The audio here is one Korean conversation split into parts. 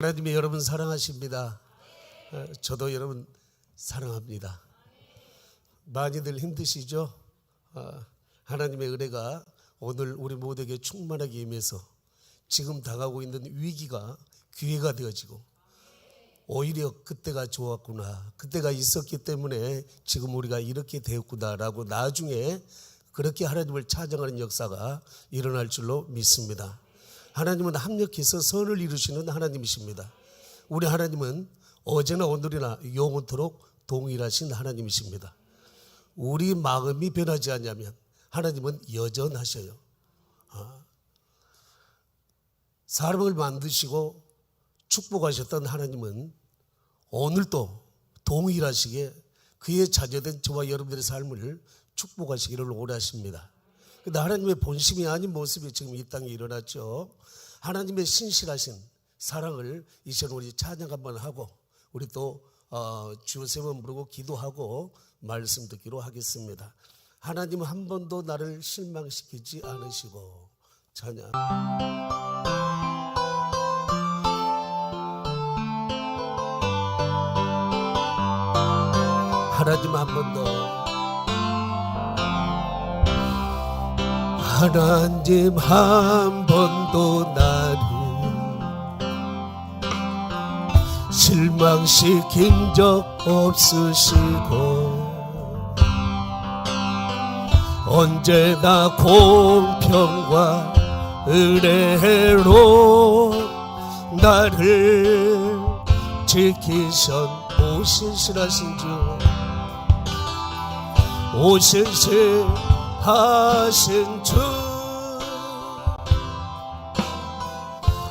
하나님이 여러분 사랑하십니다. 저도 여러분 사랑합니다. 많이들 힘드시죠? 하나님의 은혜가 오늘 우리 모두에게 충만하게 임해서 지금 당하고 있는 위기가 기회가 되어지고, 오히려 그때가 좋았구나, 그때가 있었기 때문에 지금 우리가 이렇게 되었구나라고 나중에 그렇게 하나님을 찬양하는 역사가 일어날 줄로 믿습니다. 하나님은 합력해서 선을 이루시는 하나님이십니다. 우리 하나님은 어제나 오늘이나 영원토록 동일하신 하나님이십니다. 우리 마음이 변하지 않냐면 하나님은 여전하셔요. 사람을 만드시고 축복하셨던 하나님은 오늘도 동일하시게 그의 자녀된 저와 여러분들의 삶을 축복하시기를 원하십니다. 근데 하나님의 본심이 아닌 모습이 지금 이 땅에 일어났죠. 하나님의 신실하신 사랑을 이 시간 우리 찬양 한번 하고, 우리 또 주여 세 번 부르고 기도하고 말씀 듣기로 하겠습니다. 하나님은 한 번도 나를 실망시키지 않으시고. 찬양. 하나님 한 번 더. 하나님 한 번도 나를 실망시킨 적 없으시고, 언제나 공평과 은혜로 나를 지키신 오 신실하신 주, 오 신실하신 주,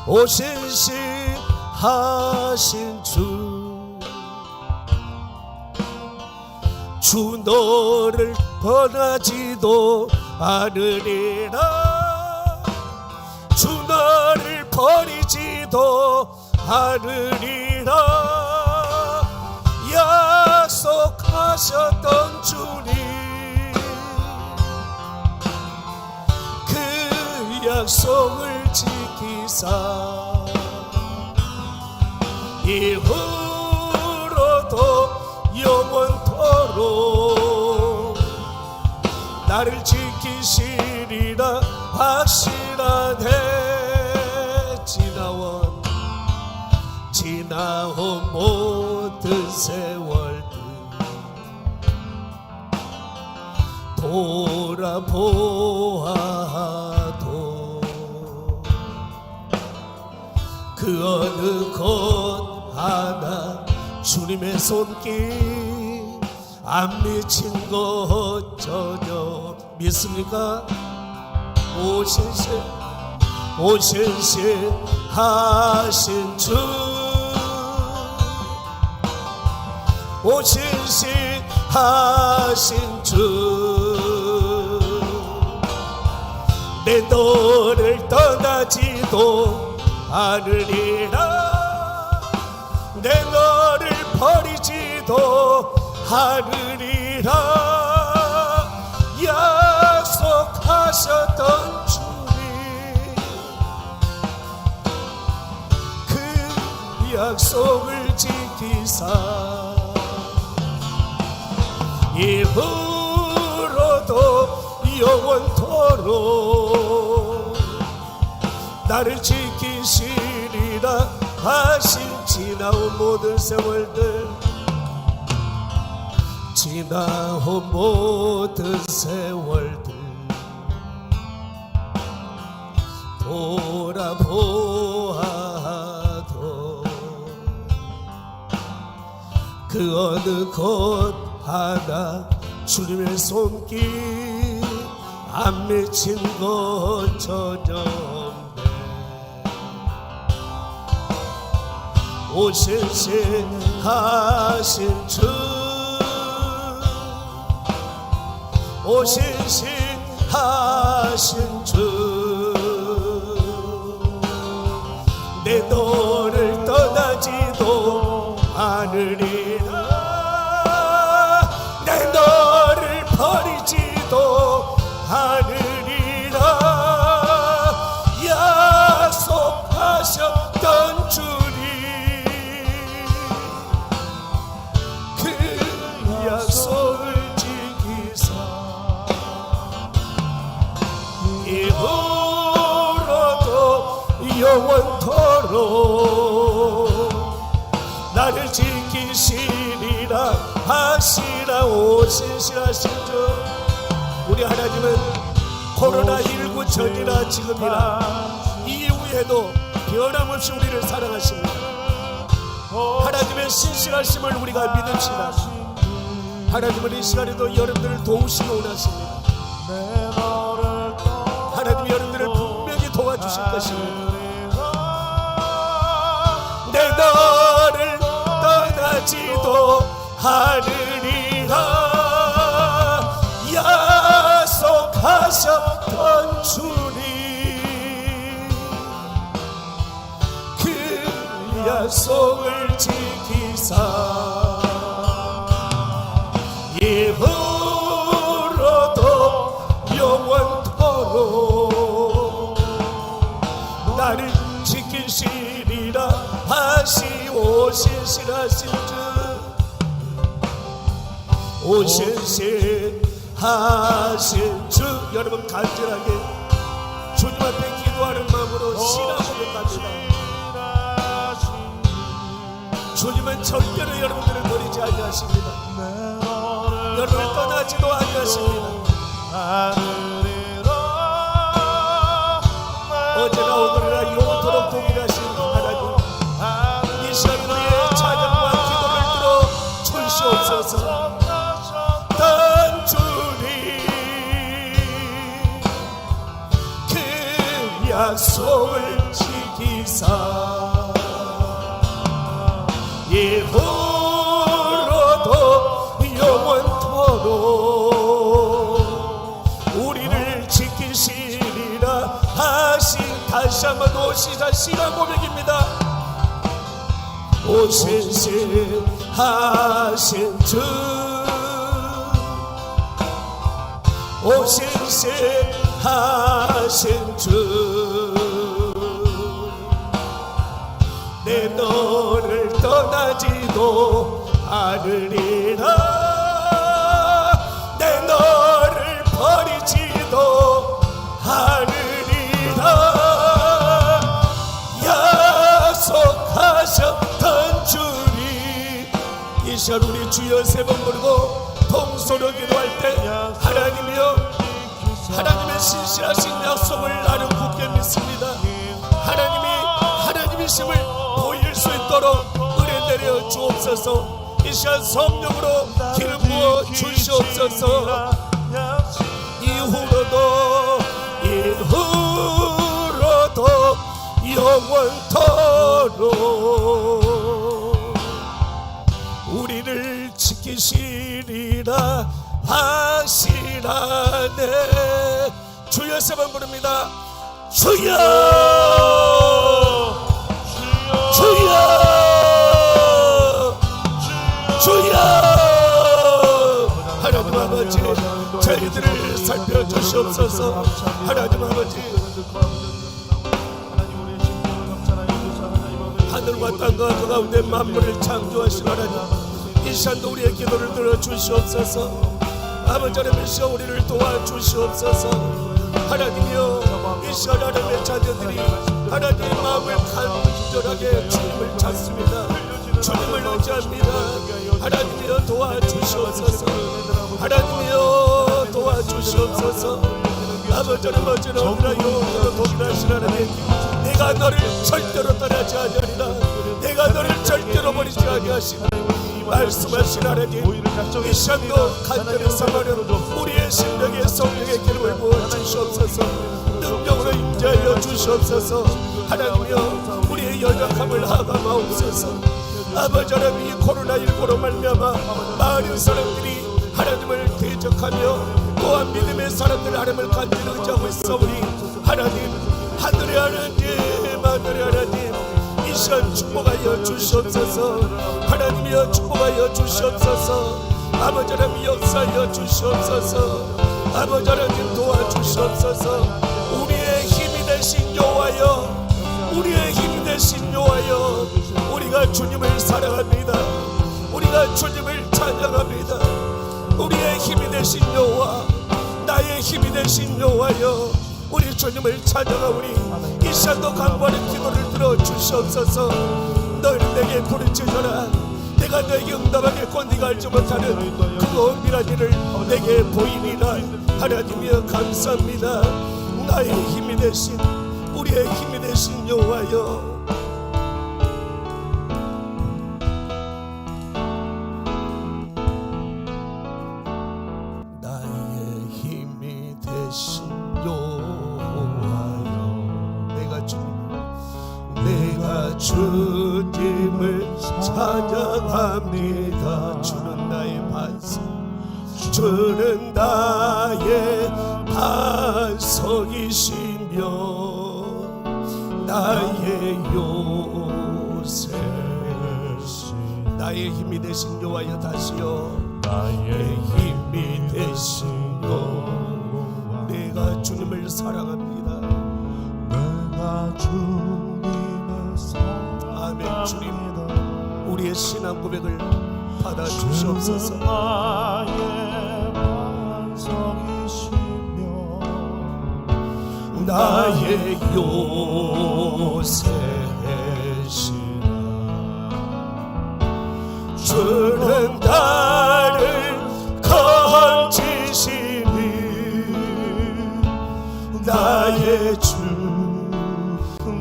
오 신실하신 주, 주 너를 떠나지도 않으리라, 주 너를 버리지도 않으리라, 약속하셨던 주님, 그 약속을 지키사 이후로도 영원토록 나를 지키시리라 확실하네. 지나온 모든 세월들 돌아보아도 그 어느 것 하나 주님의 손길 안 미친 것 전혀 믿습니까? 오 신실하신 주, 오 신실하신 주, 내 너를 떠나지도 않으리라, 내 너를 버리지도 않으리라, 약속하셨던 주님, 그 약속을 지키사 이후로도 영원토록 나를 지키시리라 하신 지나온 모든 세월들, 지나온 모든 세월들 돌아보아도 그 어느 것 하나 주님의 손길 안 맺힌 것 전혀 없네. 오 신실하신 주, 오 신실하신 주, 내 너를 떠나지도 않으리라, 내 너를 버리지도 않으리라, 약속하셨던 주님, 나를 지키시리라 하시라 오신시라신 주. 우리 하나님은 코로나19 전이나 지금이나 이후에도 변함없이 우리를 사랑하십니다. 하나님의 신실하심을 우리가 믿읍시다. 하나님은 이 시간에도 여러분들을 도우시기 원하십니다. 하나님이 여러분들을 분명히 도와주실 것입니다. 내 너를 떠나지도 않으리라 약속하셨던 주님, 그 약속을 지키사 예후로도 영원토록 나를 지키시리라 오신시라신 주. 오신시하신 주. 여러분 간절하게 주님 앞에 기도하는 마음으로 신앙 고백합니다. 주님은 절대로 여러분들을 버리지 아니하십니다. 여러분을 떠나지도 아니하십니다. 어제나 오늘이나 영원토록 동일하신 하나님, 이 시간 우리의 찬양과 기도를 들어 주시옵소서. 단 주님, 그 약속을 지키사 예후로도 영원토록 우리를 지키시리라 하신, 다시 한번 오시자 시간 고백입니다. 오신시하신 주, 오신시하신 주, 내 너를 떠나지도 않으리라, 내 너를 버리지도 않으리라 약속하셨던 주님. 이 시간 우리 주여 세 번 부르고 동서로 기도할 때 하나님이여, 하나님의 신실하신 약속을 나는 굳게 믿습니다. 하나님이 하나님이심을 보일 수 있도록 은혜 내려 주옵소서. 이 시간 성령으로 기름 부어 주시옵소서. 이후로도 영원토록 우리를 지키시리라 하시라네. 주여 세 번 부릅니다. 주여, 주여, 주여. 하나님 아버지, 저희들을 살펴주시옵소서. 하나님 아버지, 하늘과 땅과 그 가운데 만물을 창조하신 하나님, 이 시간도 우리의 기도를 들어주시옵소서. 아버지 하나님, 이 시간 우리를 도와주시옵소서. 하나님이여, 이 시간 하나님의 자녀들이 하나님의 마음을 간절하게 주님을 찾습니다. 주님을 의지합니다. 하나님이여 도와주시옵소서. 하나님이여 도와주시옵소서. 아버지 하나님, 어제나 오늘나 영원토록 동일하신 하나님, 내가 너를 절대로 떠나지 아니하리라, 내가 너를 절대로 버리지 아니하시라 말씀하신 하나님, 이 시간도 간절히 삼하는 우리의 심령에 성령의 기름을 부어 주시옵소서. 능력으로 임재하여 주시옵소서. 하나님이여, 우리의 연약함을 하감하옵소서. 아버지 하나님, 이 코로나19로 말미암아 많은 사람들이 하나님을 대적하며 또한 믿음의 사람들 하나님을 간절히 의지하고 있사오니, 하나님, 하늘의 하나님, 하늘의 하나님, 이 시간 축복하여 주시옵소서. 하나님이여 축복하여 주시옵소서. 아버지 하나님 역사하여 주시옵소서. 아버지 하나님 도와주시옵소서. 우리의 힘이 되신 여호와여, 우리의 힘이 되신 여호와여, 우리가 주님을 사랑합니다. 우리가 주님을 찬양합니다. 우리의 힘이 되신 여호와, 나의 힘이 되신 여호와여, 우리 주님을 찬양하오니 이 시간도 간구하는 기도를 들어주시옵소서. 너희는 내게 부르짖어라. 내가 너에게 응답하겠고 네가 알지 못하는 그 은밀한 일을 내게 보이리라. 하나님이여 감사합니다. 나의 힘이 되신 우리의 힘이 되신 여호와여, 나의 힘이 되신 여호와여, 내가 주님을 찬양합니다. 주는 나의 반석, 주는 나의 반석이시며 나의 요새, 나의 힘이 되신 여호와여, 다시요 나의 힘이 되신 여호와, 내가 주님을 사랑합니다. 내가 주님을 사랑합니다. 아멘. 주님, 우리의 신앙 고백을 받아 주시옵소서. 나의 반석이시며 나의 요새시라. 주는 나를 건지시니 나의 주,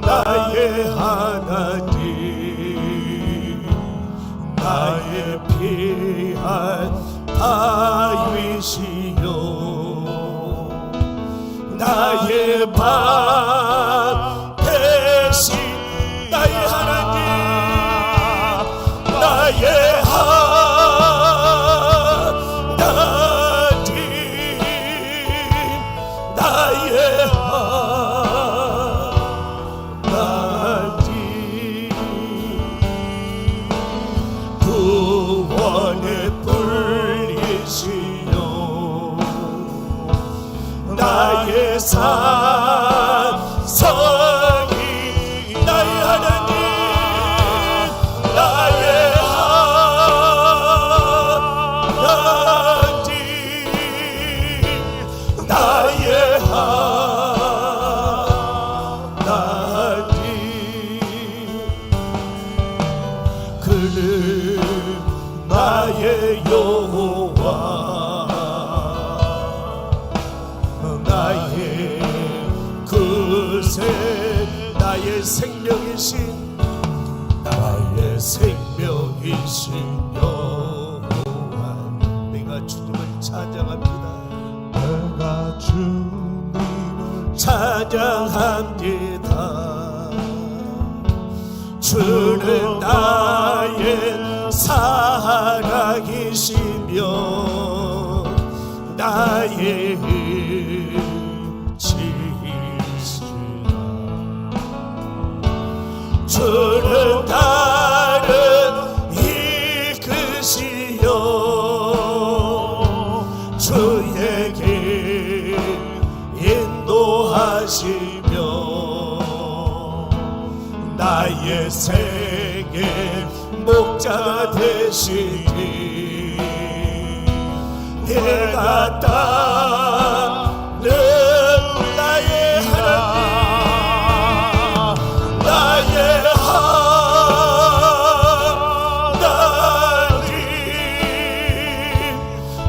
나의 하나님, 나의 피한 바위시여, 나의 방 대신 나의 하나님, 나의 하나님, 나의 하나님, 구원의 불이시여, 나의 산성이, 나의 하나님, 나의 하나님, 나의 하나님, 그는 나의 여호와, 나의 그새 나의 생명이신, 나의 생명이신 여호와, 내가 주님을 찬양합니다. 내가 주님을 찬양합니다. 주는 나의 사랑이시며 나의 지시라. 주는 나를 이끄시어 주에게 인도하시며 나의 생의 목자가 되시니 내가 따르는 나의 하나님, 나의 하나님,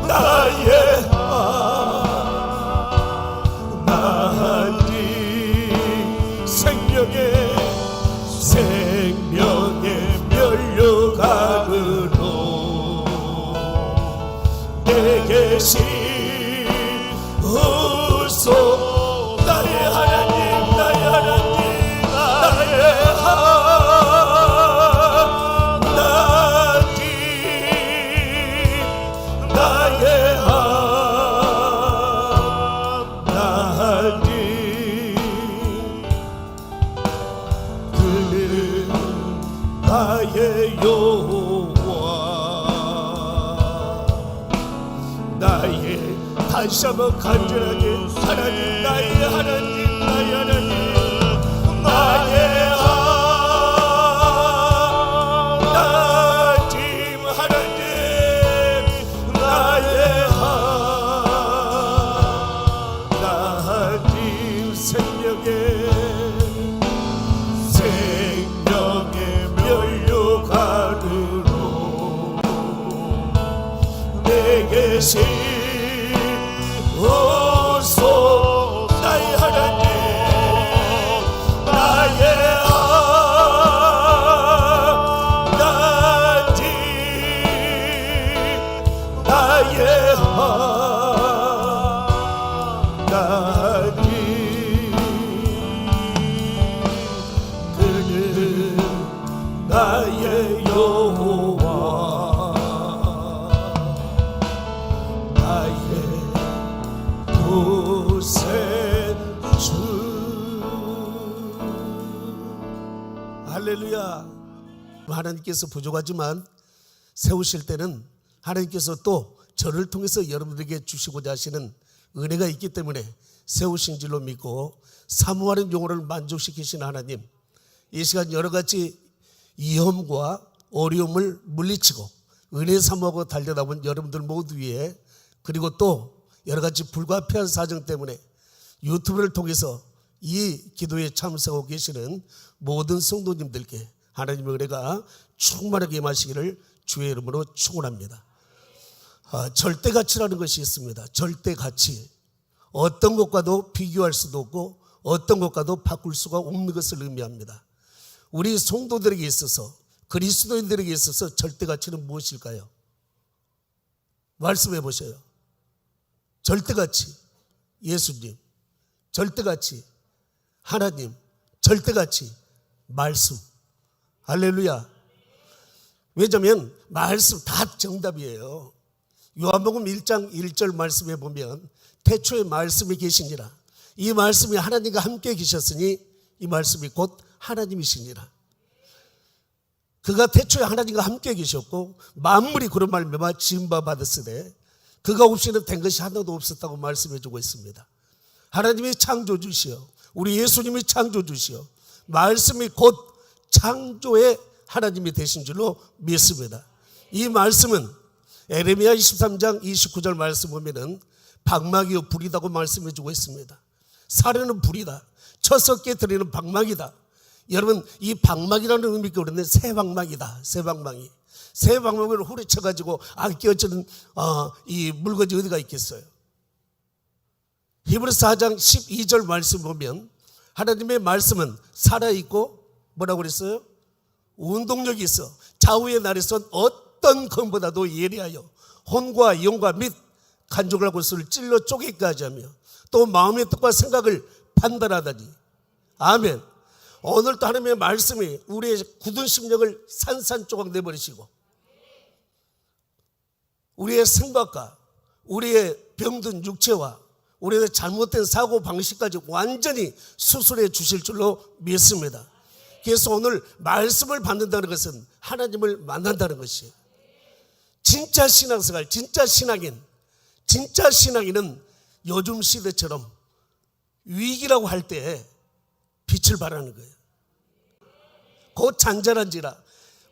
나의 하나님, 생명의 면류관으로 내 계신 후소 나의 하나님, 나의 하나님, 나의 하나님, 나의 하나님, 그는 나의 여호와, 나의, 다시 한번 간절하게, 하나님, 나의 하나님, 나의 하나님, 나의 하나님, 하나님, 나의 하나님, 생명의 면류 계시옵소서. 나의 하나님, 나의 하나님, 나의 하나님, 그는 나의 여호와, 나의 구세주. 할렐루야. 하나님께서 부족하지만 세우실 때는 하나님께서 또 저를 통해서 여러분들에게 주시고자 하시는 은혜가 있기 때문에 세우신 줄로 믿고 사모하는 영혼을 만족시키신 하나님, 이 시간 여러 가지 위험과 어려움을 물리치고 은혜 사모하고 달려나온 여러분들 모두 위에, 그리고 또 여러 가지 불가피한 사정 때문에 유튜브를 통해서 이 기도에 참석하고 계시는 모든 성도님들께 하나님의 은혜가 충만하게 임하시기를 주의 이름으로 축원합니다. 절대가치라는 것이 있습니다. 절대가치. 어떤 것과도 비교할 수도 없고 어떤 것과도 바꿀 수가 없는 것을 의미합니다. 우리 성도들에게 있어서, 그리스도인들에게 있어서 절대가치는 무엇일까요? 말씀해 보세요. 절대가치, 예수님. 절대가치, 하나님. 절대가치, 말씀. 할렐루야. 왜냐하면 말씀 다 정답이에요. 요한복음 1장 1절 말씀에 보면 태초에 말씀이 계시니라. 이 말씀이 하나님과 함께 계셨으니 이 말씀이 곧 하나님이시니라. 그가 태초에 하나님과 함께 계셨고 만물이 그런 말미암아 지은 바 받았으되 그가 없이는 된 것이 하나도 없었다고 말씀해 주고 있습니다. 하나님이 창조주시여, 우리 예수님이 창조주시여, 말씀이 곧 창조의 하나님이 되신 줄로 믿습니다. 이 말씀은 에레미야 23장 29절 말씀 보면은 방막이요 불이다고 말씀해 주고 있습니다. 사례는 불이다. 쳐서 깨뜨리는 방막이다. 여러분, 이 방막이라는 의미가 그런데 새 방막이다. 새 방망이. 새 방망이를 후려쳐가지고 안 깨어지는 이 물건이 어디가 있겠어요? 히브리서 4장 12절 말씀 보면 하나님의 말씀은 살아있고 뭐라고 그랬어요? 운동력이 있어 좌우의 날에선 어떤 검보다도 예리하여 혼과 영과 및 간족을 하고 스를 찔러 쪼개기까지 하며 또 마음의 뜻과 생각을 판단하다니. 아멘. 오늘도 하나님의 말씀이 우리의 굳은 심령을 산산조각 내버리시고 우리의 생각과 우리의 병든 육체와 우리의 잘못된 사고방식까지 완전히 수술해 주실 줄로 믿습니다. 그래서 오늘 말씀을 받는다는 것은 하나님을 만난다는 것이에요. 진짜 신앙생활, 진짜 신앙인은 요즘 시대처럼 위기라고 할 때 빛을 발하는 거예요. 곧 잔잔한지라.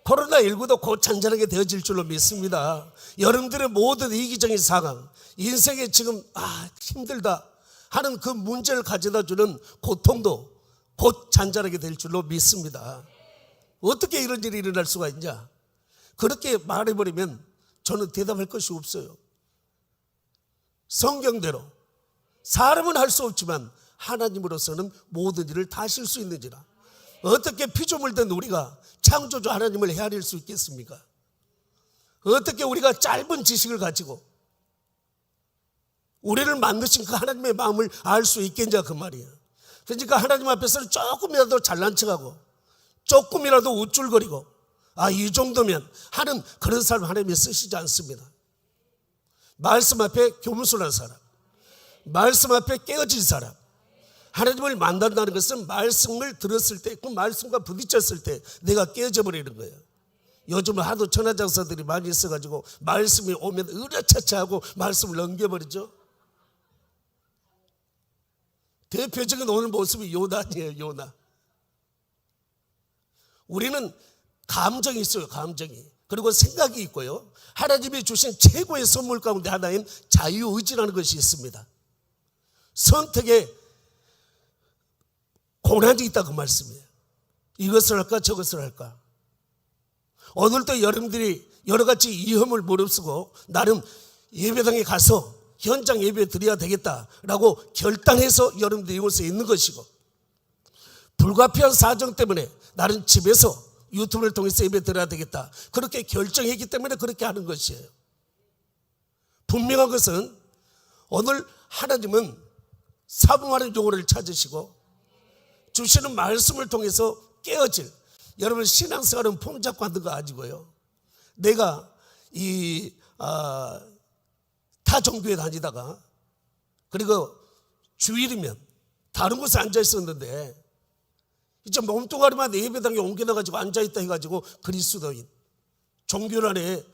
코로나19도 곧 잔잔하게 되어질 줄로 믿습니다. 여러분들의 모든 이기적인 상황, 인생에 지금 힘들다 하는 그 문제를 가져다 주는 고통도 곧 잔잔하게 될 줄로 믿습니다. 어떻게 이런 일이 일어날 수가 있냐? 그렇게 말해버리면 저는 대답할 것이 없어요. 성경대로 사람은 할 수 없지만 하나님으로서는 모든 일을 다 하실 수 있는지라. 어떻게 피조물 된 우리가 창조주 하나님을 헤아릴 수 있겠습니까? 어떻게 우리가 짧은 지식을 가지고 우리를 만드신 그 하나님의 마음을 알 수 있겠냐 그 말이에요. 그러니까 하나님 앞에서는 조금이라도 잘난 척하고 조금이라도 우쭐거리고 이 정도면 하는 그런 사람 하나님이 쓰시지 않습니다. 말씀 앞에 교문술한 사람, 말씀 앞에 깨어진 사람, 하나님을 만난다는 것은 말씀을 들었을 때 그 말씀과 부딪혔을 때 내가 깨어져 버리는 거예요. 요즘은 하도 천하장사들이 많이 있어가지고 말씀이 오면 으랴차차하고 말씀을 넘겨버리죠. 대표적인 오늘 모습이 요나니에요. 요나. 우리는 감정이 있어요. 감정이. 그리고 생각이 있고요. 하나님이 주신 최고의 선물 가운데 하나인 자유의지라는 것이 있습니다. 선택에 고난이 있다 그 말씀이에요. 이것을 할까 저것을 할까. 오늘도 여러분들이 여러 가지 위험을 무릅쓰고 나는 예배당에 가서 현장 예배 드려야 되겠다라고 결단해서 여러분들이 이곳에 있는 것이고, 불가피한 사정 때문에 나는 집에서 유튜브를 통해서 예배 드려야 되겠다 그렇게 결정했기 때문에 그렇게 하는 것이에요. 분명한 것은 오늘 하나님은 사부하는 용어를 찾으시고 주시는 말씀을 통해서 깨어질, 여러분 신앙생활은 폼잡고 하는 거 아니고요. 내가 타 종교에 다니다가 그리고 주일이면 다른 곳에 앉아 있었는데 이제 몸뚱아리만 예배당에 옮겨놔가지고 앉아있다 해가지고 그리스도인, 종교 안에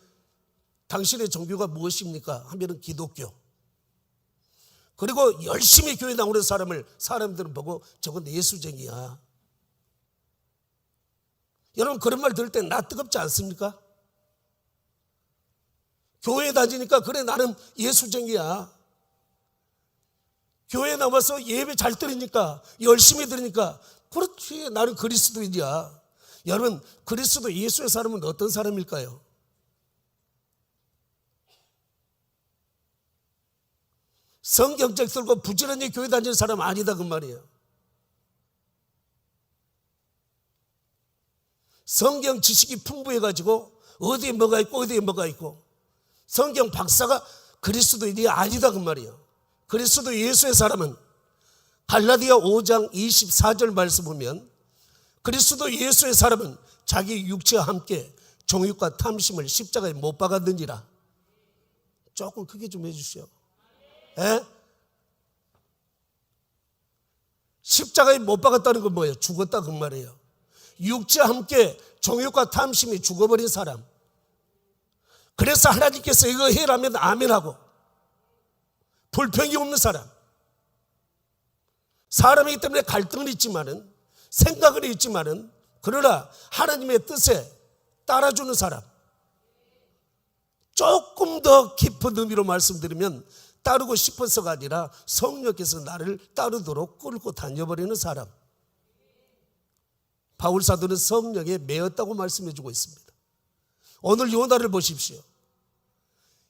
당신의 종교가 무엇입니까? 하면은 기독교. 그리고 열심히 교회 나오는 사람들은 보고 저건 예수쟁이야. 여러분 그런 말 들을 때 나 뜨겁지 않습니까? 교회 다니니까 그래 나는 예수쟁이야. 교회 나와서 예배 잘 드리니까 열심히 드리니까 그렇지 나는 그리스도인이야. 여러분 그리스도 예수의 사람은 어떤 사람일까요? 성경책 들고 부지런히 교회 다니는 사람 아니다 그 말이에요. 성경 지식이 풍부해가지고 어디에 뭐가 있고 어디에 뭐가 있고 성경 박사가 그리스도인이 아니다 그 말이에요. 그리스도 예수의 사람은 갈라디아 5장 24절 말씀 보면 그리스도 예수의 사람은 자기 육체와 함께 정욕과 탐심을 십자가에 못 박았느니라. 조금 크게 좀 해주시오. 에? 십자가에 못 박았다는 건 뭐예요? 죽었다 그 말이에요. 육체와 함께 정욕과 탐심이 죽어버린 사람. 그래서 하나님께서 이거 해라면 아멘하고 불평이 없는 사람. 사람이기 때문에 갈등은 있지만은 생각은 있지만은 그러나 하나님의 뜻에 따라주는 사람. 조금 더 깊은 의미로 말씀드리면 따르고 싶어서가 아니라 성령께서 나를 따르도록 끌고 다녀버리는 사람. 바울 사도는 성령에 매였다고 말씀해주고 있습니다. 오늘 요나를 보십시오.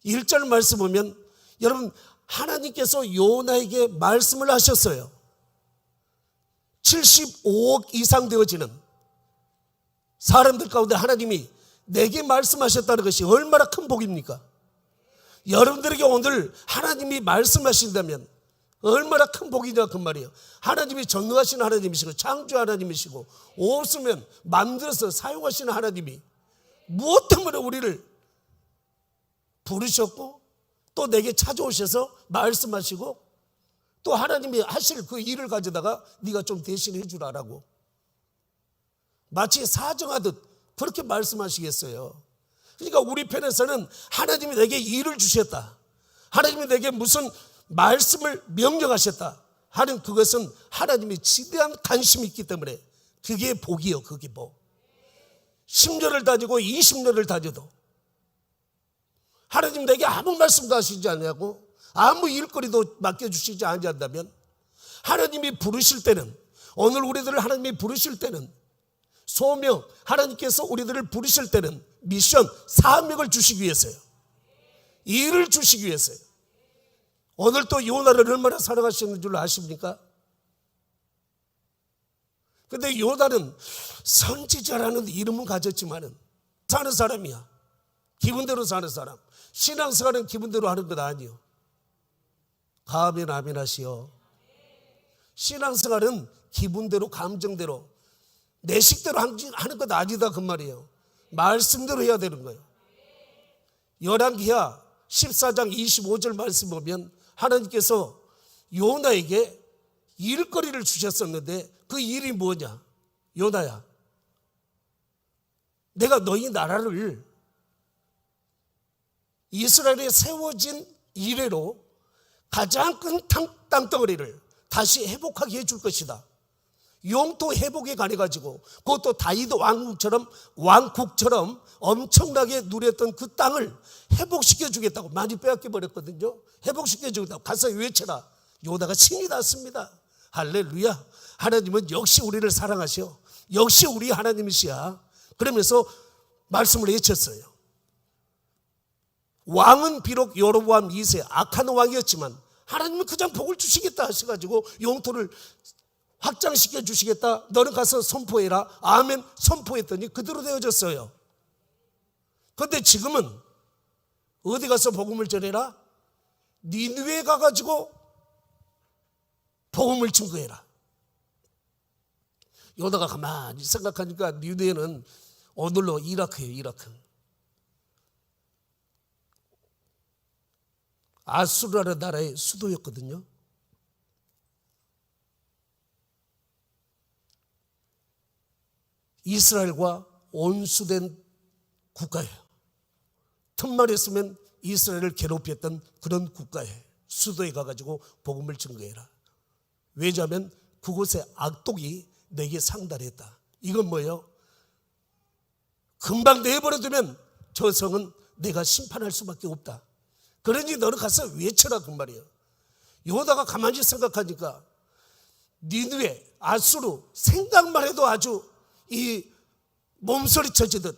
1절 말씀 보면 여러분 하나님께서 요나에게 말씀을 하셨어요. 75억 이상 되어지는 사람들 가운데 하나님이 내게 말씀하셨다는 것이 얼마나 큰 복입니까? 여러분들에게 오늘 하나님이 말씀하신다면 얼마나 큰 복이냐 그 말이에요. 하나님이 전능하신 하나님이시고 창조 하나님이시고 없으면 만들어서 사용하시는 하나님이 무엇 때문에 우리를 부르셨고 또 내게 찾아오셔서 말씀하시고 또 하나님이 하실 그 일을 가져다가 네가 좀 대신해 주라라고 마치 사정하듯 그렇게 말씀하시겠어요. 그러니까 우리 편에서는 하나님이 내게 일을 주셨다, 하나님이 내게 무슨 말씀을 명령하셨다 하는 그것은 하나님이 지대한 관심이 있기 때문에 그게 복이요. 그게 복. 10년을 다니고 20년을 다녀도 하나님 내게 아무 말씀도 하시지 않냐고 아무 일거리도 맡겨주시지 않는다면 하나님이 부르실 때는 오늘 우리들을 하나님이 부르실 때는 소명 하나님께서 우리들을 부르실 때는 미션 사명을 주시기 위해서요. 일을 주시기 위해서요. 오늘 또 요나를 얼마나 사랑하셨는 줄 아십니까? 근데 요나는 선지자라는 이름은 가졌지만은 사는 사람이야. 기분대로 사는 사람. 신앙생활은 기분대로 하는 것 아니요. 아멘 아멘 하시오. 신앙생활은 기분대로 감정대로 내 식대로 하는 것 아니다 그 말이에요. 말씀대로 해야 되는 거예요. 열왕기하 14장 25절 말씀 보면 하나님께서 요나에게 일거리를 주셨었는데 그 일이 뭐냐? 요나야, 내가 너희 나라를 이스라엘에 세워진 이래로 가장 큰 땅덩어리를 다시 회복하게 해줄 것이다. 영토 회복에 관해가지고 그것도 다윗 왕국처럼 엄청나게 누렸던 그 땅을 회복시켜 주겠다고, 많이 빼앗겨 버렸거든요. 회복시켜 주겠다고 가서 외쳐라. 요나가 신이 났습니다. 할렐루야. 하나님은 역시 우리를 사랑하셔. 역시 우리 하나님이시야. 그러면서 말씀을 외쳤어요. 왕은 비록 여로보암 2세 악한 왕이었지만 하나님은 그냥 복을 주시겠다 하셔가지고 영토를 확장시켜 주시겠다, 너는 가서 선포해라, 아멘 선포했더니 그대로 되어졌어요. 그런데 지금은 어디 가서 복음을 전해라? 니느웨에 가가지고 복음을 증거해라. 요다가 가만히 생각하니까 니느웨는 오늘로 이라크예요. 이라크. 아수르라는 나라의 수도였거든요. 이스라엘과 온수된 국가예요. 틈만 있으면 이스라엘을 괴롭혔던 그런 국가에 수도에 가가지고 복음을 증거해라. 왜냐하면 그곳에 악독이 내게 상달했다. 이건 뭐예요? 금방 내버려두면 저 성은 내가 심판할 수밖에 없다. 그러니 너는 가서 외쳐라 그 말이에요. 요다가 가만히 생각하니까 니느웨, 아수르 생각만 해도 아주 이 몸소리 쳐지듯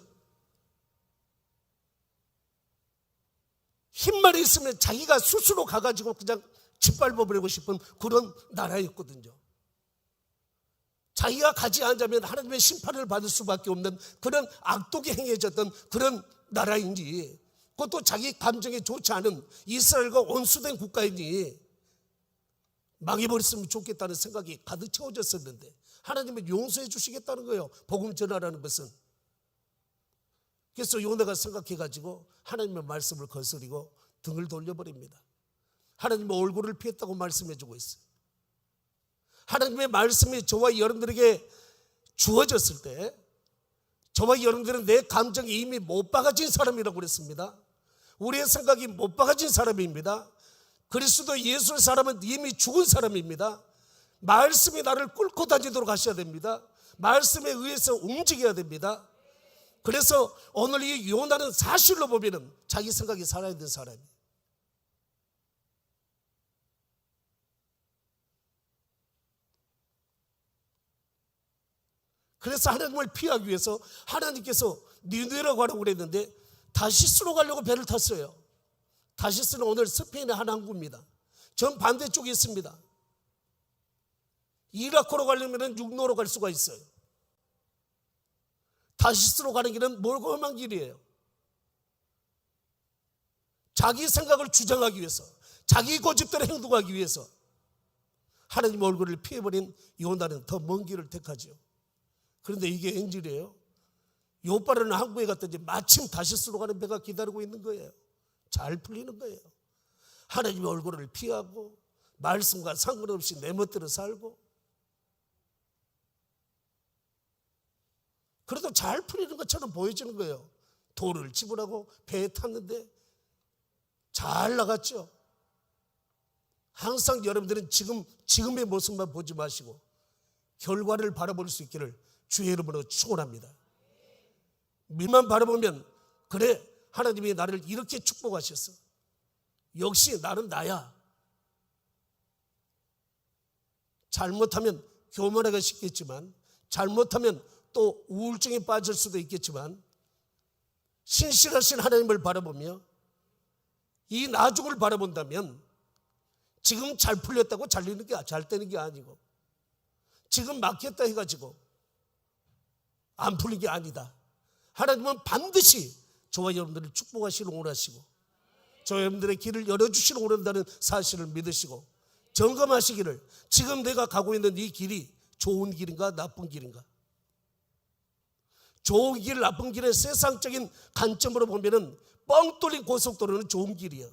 힘만 있으면 자기가 스스로 가가지고 그냥 짓밟아버리고 싶은 그런 나라였거든요. 자기가 가지 않자면 하나님의 심판을 받을 수밖에 없는 그런 악독이 행해졌던 그런 나라인지, 그것도 자기 감정에 좋지 않은 이스라엘과 온수된 국가이니 망해버렸으면 좋겠다는 생각이 가득 채워졌었는데 하나님은 용서해 주시겠다는 거예요. 복음 전하라는 것은. 그래서 요나가 생각해가지고 하나님의 말씀을 거스리고 등을 돌려버립니다. 하나님의 얼굴을 피했다고 말씀해주고 있어요. 하나님의 말씀이 저와 여러분들에게 주어졌을 때 저와 여러분들은 내 감정이 이미 못 박아진 사람이라고 그랬습니다. 우리의 생각이 못 박아진 사람입니다. 그리스도 예수의 사람은 이미 죽은 사람입니다. 말씀이 나를 꿇고 다니도록 하셔야 됩니다. 말씀에 의해서 움직여야 됩니다. 그래서 오늘 이 요나는 사실로 보면 자기 생각이 살아있는 사람이에요. 그래서 하나님을 피하기 위해서 하나님께서 니느웨라고 하라고 그랬는데 다시스로 가려고 배를 탔어요. 다시스는 오늘 스페인의 한 항구입니다. 전 반대쪽에 있습니다. 이라크로 가려면 육로로 갈 수가 있어요. 다시스로 가는 길은 멀고 험한 길이에요. 자기 생각을 주장하기 위해서, 자기 고집대로 행동하기 위해서 하나님 얼굴을 피해버린 요나는 더 먼 길을 택하죠. 그런데 이게 엔질이에요. 요빠르는 항구에 갔더니 마침 다시스로 가는 배가 기다리고 있는 거예요. 잘 풀리는 거예요. 하나님의 얼굴을 피하고 말씀과 상관없이 내 멋대로 살고, 그래도 잘 풀리는 것처럼 보여지는 거예요. 돈을 지불하고 배에 탔는데 잘 나갔죠. 항상 여러분들은 지금의 모습만 보지 마시고 결과를 바라볼 수 있기를 주의 이름으로 축원합니다. 밀만 바라보면 그래, 하나님이 나를 이렇게 축복하셨어. 역시 나는 나야. 잘못하면 교만하기가 쉽겠지만, 잘못하면 또 우울증에 빠질 수도 있겠지만, 신실하신 하나님을 바라보며 이 나중을 바라본다면 지금 잘 풀렸다고 잘 되는 게 아니고, 지금 막혔다 해가지고 안 풀린 게 아니다. 하나님은 반드시 저와 여러분들을 축복하시기를 원하시고 저와 여러분들의 길을 열어주시기를 원한다는 사실을 믿으시고 점검하시기를, 지금 내가 가고 있는 이 길이 좋은 길인가 나쁜 길인가. 좋은 길 나쁜 길의 세상적인 관점으로 보면 뻥 뚫린 고속도로는 좋은 길이야.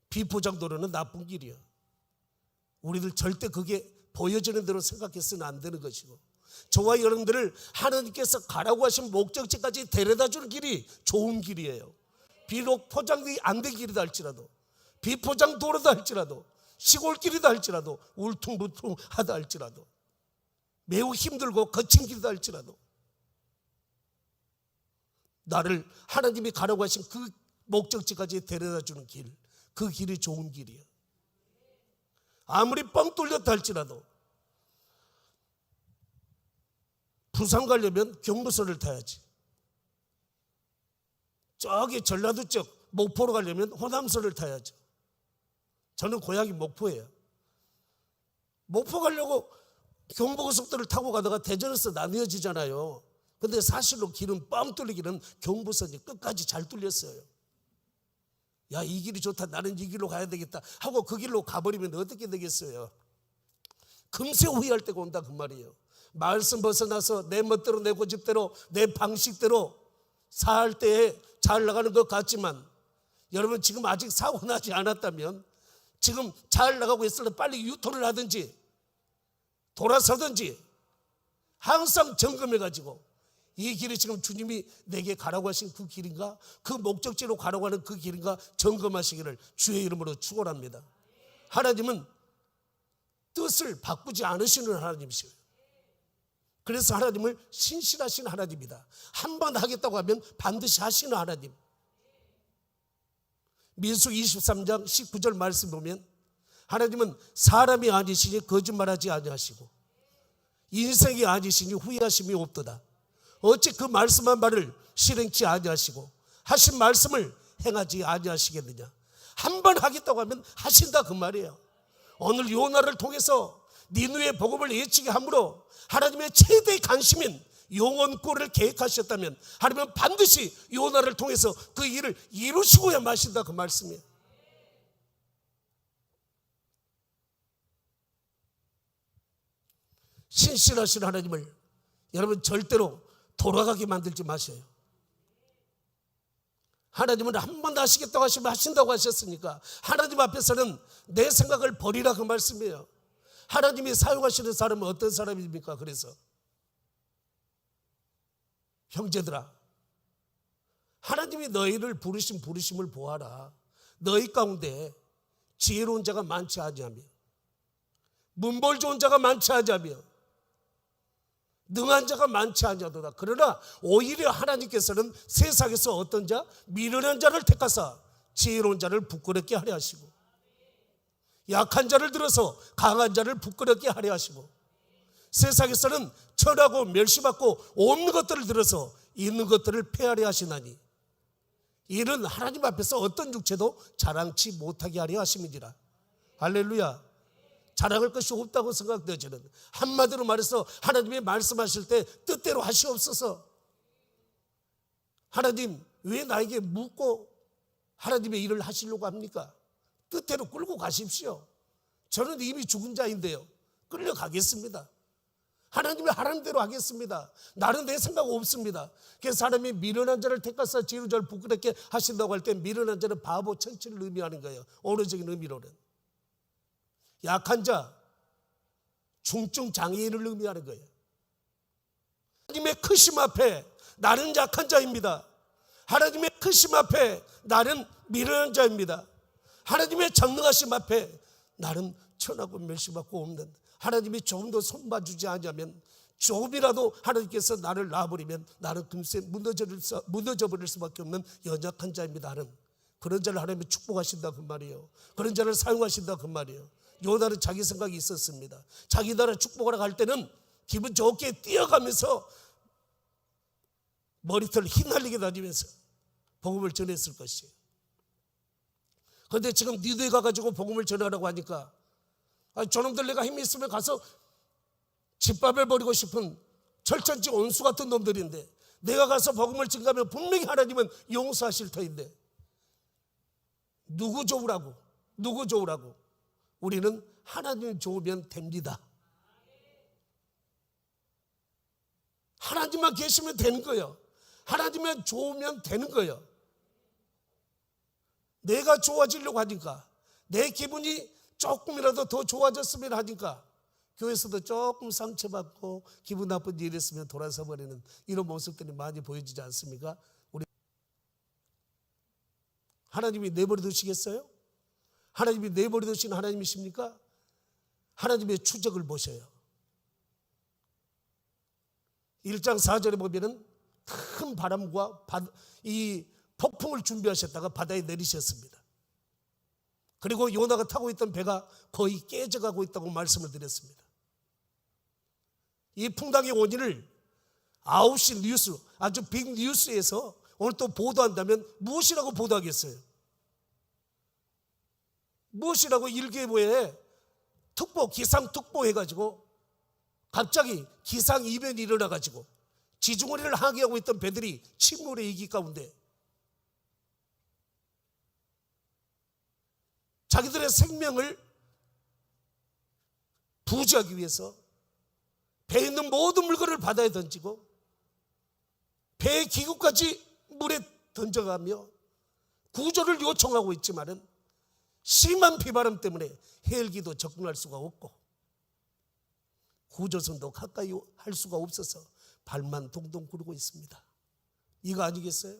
비포장도로는 나쁜 길이야. 우리들 절대 그게 보여지는 대로 생각해서는 안 되는 것이고, 저와 여러분들을 하나님께서 가라고 하신 목적지까지 데려다주는 길이 좋은 길이에요. 비록 포장이 안 된 길이다 할지라도, 비포장 도로다 할지라도, 시골길이다 할지라도, 울퉁불퉁하다 할지라도, 매우 힘들고 거친 길이다 할지라도 나를 하나님이 가라고 하신 그 목적지까지 데려다주는 길, 그 길이 좋은 길이에요. 아무리 뻥 뚫렸다 할지라도 부산 가려면 경부선을 타야지. 저기 전라도 쪽 목포로 가려면 호남선을 타야죠. 저는 고향이 목포예요. 목포 가려고 경부고속도로를 타고 가다가 대전에서 나뉘어지잖아요. 근데 사실로 길은 뻥 뚫리기는 경부선이 끝까지 잘 뚫렸어요. 야, 이 길이 좋다, 나는 이 길로 가야 되겠다 하고 그 길로 가버리면 어떻게 되겠어요? 금세 후회할 때가 온다 그 말이에요. 말씀 벗어나서 내 멋대로 내 고집대로 내 방식대로 살 때에 잘 나가는 것 같지만, 여러분 지금 아직 사고 나지 않았다면 지금 잘 나가고 있을 때 빨리 유턴을 하든지 돌아서든지 항상 점검해 가지고 이 길이 지금 주님이 내게 가라고 하신 그 길인가, 그 목적지로 가라고 하는 그 길인가 점검하시기를 주의 이름으로 축원합니다. 하나님은 뜻을 바꾸지 않으시는 하나님이시에요. 그래서 하나님을 신실하신 하나님이다. 한 번 하겠다고 하면 반드시 하시는 하나님. 민수기 23장 19절 말씀 보면 하나님은 사람이 아니시니 거짓말하지 아니하시고 인생이 아니시니 후회하심이 없도다. 어찌 그 말씀한 바를 실행치 아니하시고 하신 말씀을 행하지 아니하시겠느냐. 한 번 하겠다고 하면 하신다 그 말이에요. 오늘 요나를 통해서 니느웨 복음을 예치게 함으로 하나님의 최대의 관심인 영혼구원을 계획하셨다면 하나님은 반드시 요나를 통해서 그 일을 이루시고야 마신다 그 말씀이에요. 신실하신 하나님을 여러분 절대로 돌아가게 만들지 마세요. 하나님은 한 번 하시겠다고 하시면 하신다고 하셨으니까 하나님 앞에서는 내 생각을 버리라 그 말씀이에요. 하나님이 사용하시는 사람은 어떤 사람입니까? 그래서 형제들아, 하나님이 너희를 부르신 부르심을 보아라. 너희 가운데 지혜로운 자가 많지 아니하며 문벌 좋은 자가 많지 아니하며 능한 자가 많지 아니하도다. 그러나 오히려 하나님께서는 세상에서 어떤 자? 미련한 자를 택하사 지혜로운 자를 부끄럽게 하려 하시고 약한 자를 들어서 강한 자를 부끄럽게 하려 하시고 세상에서는 천하고 멸시받고 없는 것들을 들어서 있는 것들을 폐하려 하시나니 이는 하나님 앞에서 어떤 육체도 자랑치 못하게 하려 하심이니라. 할렐루야. 자랑할 것이 없다고 생각되어지는, 한마디로 말해서 하나님이 말씀하실 때 뜻대로 하시옵소서. 하나님 왜 나에게 묻고 하나님의 일을 하시려고 합니까? 뜻대로 끌고 가십시오. 저는 이미 죽은 자인데요, 끌려가겠습니다. 하나님이 하라는 대로 하겠습니다. 나는 내 생각 없습니다. 그래서 사람이 미련한 자를 택하사 지혜로운 자를 부끄럽게 하신다고 할 때 미련한 자는 바보 천치를 의미하는 거예요. 언어적인 의미로는 약한 자, 중증 장애인을 의미하는 거예요. 하나님의 크심 앞에 나는 약한 자입니다. 하나님의 크심 앞에 나는 미련한 자입니다. 하나님의 전능하심 앞에 나는 천하고 멸시받고 없는, 하나님이 조금 더 손봐주지 않으면 조금이라도 하나님께서 나를 놔버리면 나는 금세 무너져버릴 수밖에 없는 연약한 자입니다. 하는 그런 자를 하나님이 축복하신다 그 말이에요. 그런 자를 사용하신다 그 말이에요. 요나는 자기 생각이 있었습니다. 자기 나라 축복하러 갈 때는 기분 좋게 뛰어가면서 머리털 휘날리게 다니면서 복음을 전했을 것이에요. 그런데 지금 니느웨 가가지고 복음을 전하라고 하니까 저놈들 내가 힘이 있으면 가서 집밥을 버리고 싶은 철천지 온수 같은 놈들인데 내가 가서 복음을 증가하면 분명히 하나님은 용서하실 터인데 누구 좋으라고? 우리는 하나님 좋으면 됩니다. 하나님만 계시면 되는 거예요. 하나님만 좋으면 되는 거예요. 내가 좋아지려고 하니까, 내 기분이 조금이라도 더 좋아졌으면 하니까 교회에서도 조금 상처받고 기분 나쁜 일이 있으면 돌아서 버리는 이런 모습들이 많이 보여지지 않습니까? 우리 하나님이 내버려 두시겠어요? 하나님이 내버려 두신 하나님이십니까? 하나님의 추적을 보셔요. 1장 4절에 보면은 큰 바람과 이 폭풍을 준비하셨다가 바다에 내리셨습니다. 그리고 요나가 타고 있던 배가 거의 깨져가고 있다고 말씀을 드렸습니다. 이 풍랑의 원인을 9시 뉴스, 아주 빅 뉴스에서 오늘 또 보도한다면 무엇이라고 보도하겠어요? 무엇이라고 일개부에 특보, 기상특보 해가지고 갑자기 기상이변이 일어나가지고 지중해를 항해하고 있던 배들이 침몰의 위기 가운데 자기들의 생명을 부지하기 위해서 배에 있는 모든 물건을 바다에 던지고 배의 기구까지 물에 던져가며 구조를 요청하고 있지만은 심한 비바람 때문에 헬기도 접근할 수가 없고 구조선도 가까이 할 수가 없어서 발만 동동 구르고 있습니다. 이거 아니겠어요?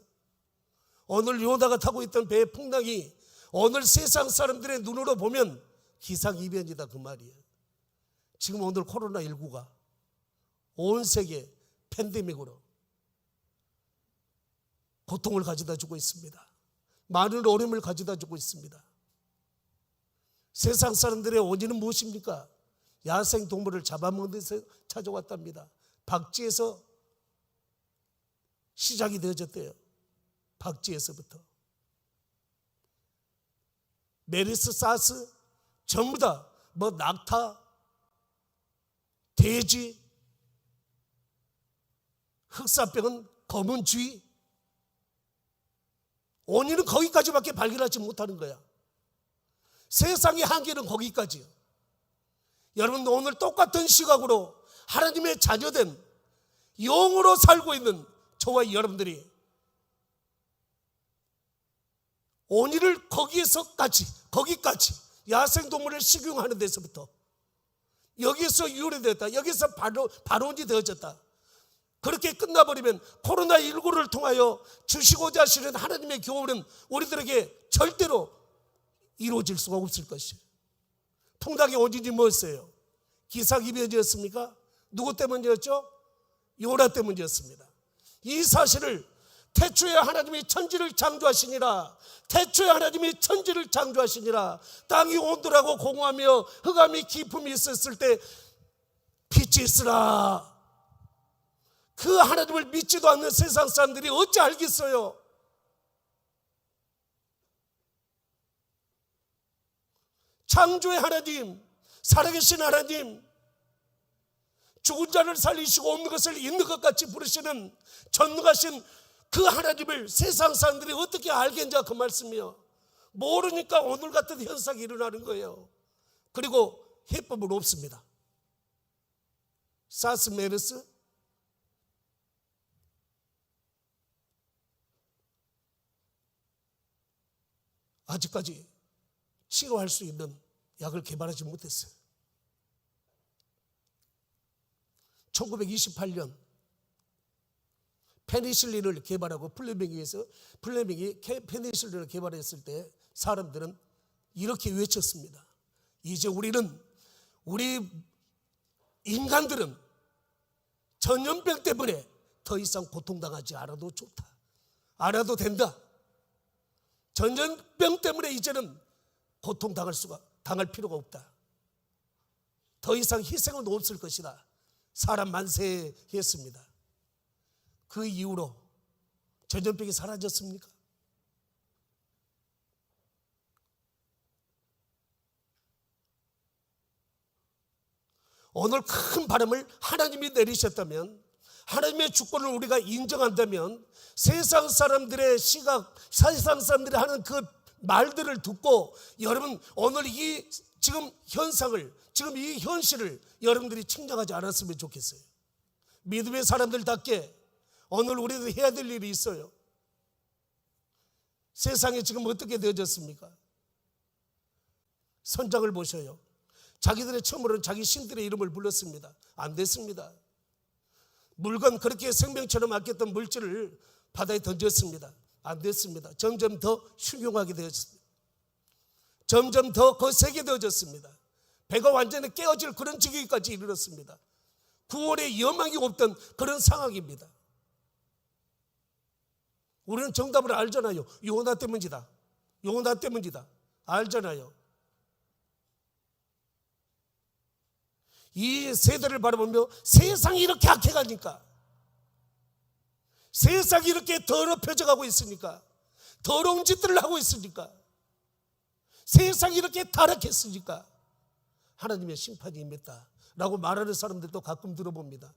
오늘 요나가 타고 있던 배의 풍랑이 오늘 세상 사람들의 눈으로 보면 기상이변이다 그 말이에요. 지금 오늘 코로나19가 온 세계 팬데믹으로 고통을 가져다 주고 있습니다. 많은 어려움을 가져다 주고 있습니다. 세상 사람들의 원인은 무엇입니까? 야생 동물을 잡아먹는 데서 찾아왔답니다. 박쥐에서 시작이 되어졌대요. 박쥐에서부터 메르스, 사스 전부 다 뭐 낙타, 돼지, 흑사병은 검은 쥐, 원인은 거기까지밖에 발견하지 못하는 거야. 세상의 한계는 거기까지요. 여러분 오늘 똑같은 시각으로 하나님의 자녀된 영으로 살고 있는 저와 여러분들이 원인을 거기까지 야생동물을 식용하는 데서부터 여기서 유래되었다, 여기서 발원이 되어졌다, 그렇게 끝나버리면 코로나19를 통하여 주시고자 하시는 하나님의 교훈은 우리들에게 절대로 이루어질 수가 없을 것이에요. 풍랑의 원인이 뭐였어요? 기상이변이었습니까? 누구 때문이었죠? 요나 때문이었습니다. 이 사실을 태초에 하나님이 천지를 창조하시니라, 태초에 하나님이 천지를 창조하시니라, 땅이 온돌하고 공허하며 흑암이 깊음이 있었을 때 빛이 있으라. 그 하나님을 믿지도 않는 세상 사람들이 어찌 알겠어요? 창조의 하나님, 살아계신 하나님, 죽은 자를 살리시고 없는 것을 있는 것 같이 부르시는 전능하신 그 하나님을 세상 사람들이 어떻게 알겠냐 그 말씀이요. 모르니까 오늘 같은 현상이 일어나는 거예요. 그리고 해법은 없습니다. 사스, 메르스 아직까지 치료할 수 있는 약을 개발하지 못했어요. 1928년 페니실린을 개발하고 플레밍이 페니실린을 개발했을 때 사람들은 이렇게 외쳤습니다. 이제 우리 인간들은 전염병 때문에 더 이상 고통당하지 않아도 좋다, 않아도 된다. 전염병 때문에 이제는 당할 필요가 없다. 더 이상 희생은 없을 것이다. 사람 만세했습니다. 그 이후로 전염병이 사라졌습니까? 오늘 큰 바람을 하나님이 내리셨다면, 하나님의 주권을 우리가 인정한다면, 세상 사람들의 시각, 세상 사람들이 하는 그 말들을 듣고 여러분 오늘 이 지금 현상을, 지금 이 현실을 여러분들이 측량하지 않았으면 좋겠어요. 믿음의 사람들답게 오늘 우리도 해야 될 일이 있어요. 세상에 지금 어떻게 되어졌습니까? 선장을 보셔요. 자기들의 처음으로는 자기 신들의 이름을 불렀습니다. 안 됐습니다. 물건, 그렇게 생명처럼 아꼈던 물질을 바다에 던졌습니다. 안 됐습니다. 점점 더 흉흉하게 되어졌습니다. 점점 더 거세게 되어졌습니다. 배가 완전히 깨어질 그런 지경까지 이르렀습니다. 구원의 여망이 없던 그런 상황입니다. 우리는 정답을 알잖아요. 요나 때문이다, 요나 때문이다, 알잖아요. 이 세대를 바라보며 세상이 이렇게 악해가니까, 세상이 이렇게 더럽혀져 가고 있으니까, 더러운 짓들을 하고 있으니까, 세상이 이렇게 타락했으니까 하나님의 심판이 임했다 라고 말하는 사람들도 가끔 들어봅니다.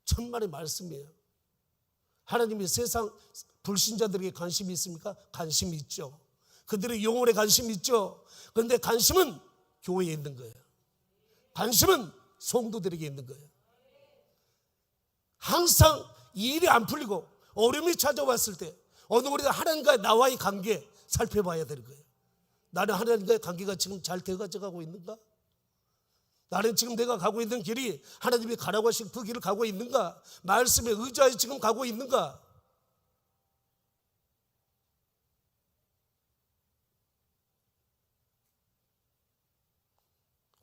천만의 말씀이에요. 하나님이 세상 불신자들에게 관심이 있습니까? 관심이 있죠. 그들의 영혼에 관심이 있죠. 그런데 관심은 교회에 있는 거예요. 관심은 성도들에게 있는 거예요. 항상 일이 안 풀리고 어려움이 찾아왔을 때 어느 우리가 하나님과 나와의 관계 살펴봐야 되는 거예요. 나는 하나님과의 관계가 지금 잘 되어가고 있는가? 나는 지금 내가 가고 있는 길이 하나님이 가라고 하신 그 길을 가고 있는가? 말씀에 의지하여 지금 가고 있는가?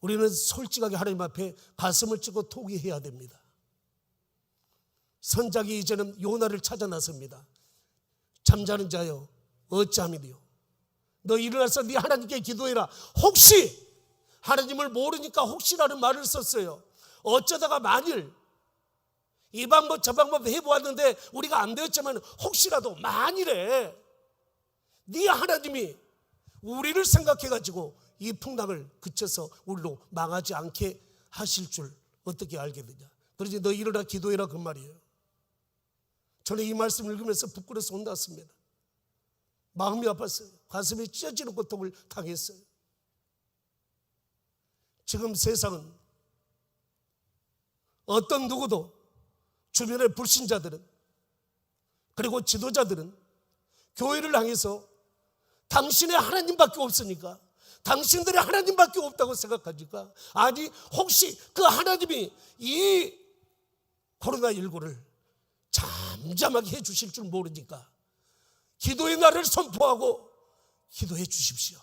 우리는 솔직하게 하나님 앞에 가슴을 찌고 토기해야 됩니다. 선장이 이제는 요나를 찾아 나섭니다. 잠자는 자여 어찌함이니요, 너 일어나서 네 하나님께 기도해라. 혹시, 하나님을 모르니까 혹시라는 말을 썼어요. 어쩌다가 만일 이 방법 저 방법 해보았는데 우리가 안 되었지만 혹시라도 만일에 네 하나님이 우리를 생각해가지고 이 풍랑을 그쳐서 우리로 망하지 않게 하실 줄 어떻게 알겠느냐. 그러지 너 일어나 기도해라 그 말이에요. 저는 이 말씀 읽으면서 부끄러워서 혼났습니다. 마음이 아팠어요. 가슴이 찢어지는 고통을 당했어요. 지금 세상은 어떤 누구도 주변의 불신자들은 그리고 지도자들은 교회를 향해서 당신의 하나님밖에 없으니까, 당신들의 하나님밖에 없다고 생각하니까, 아니 혹시 그 하나님이 이 코로나19를 잠잠하게 해주실 줄 모르니까 기도의 날을 선포하고 기도해 주십시오.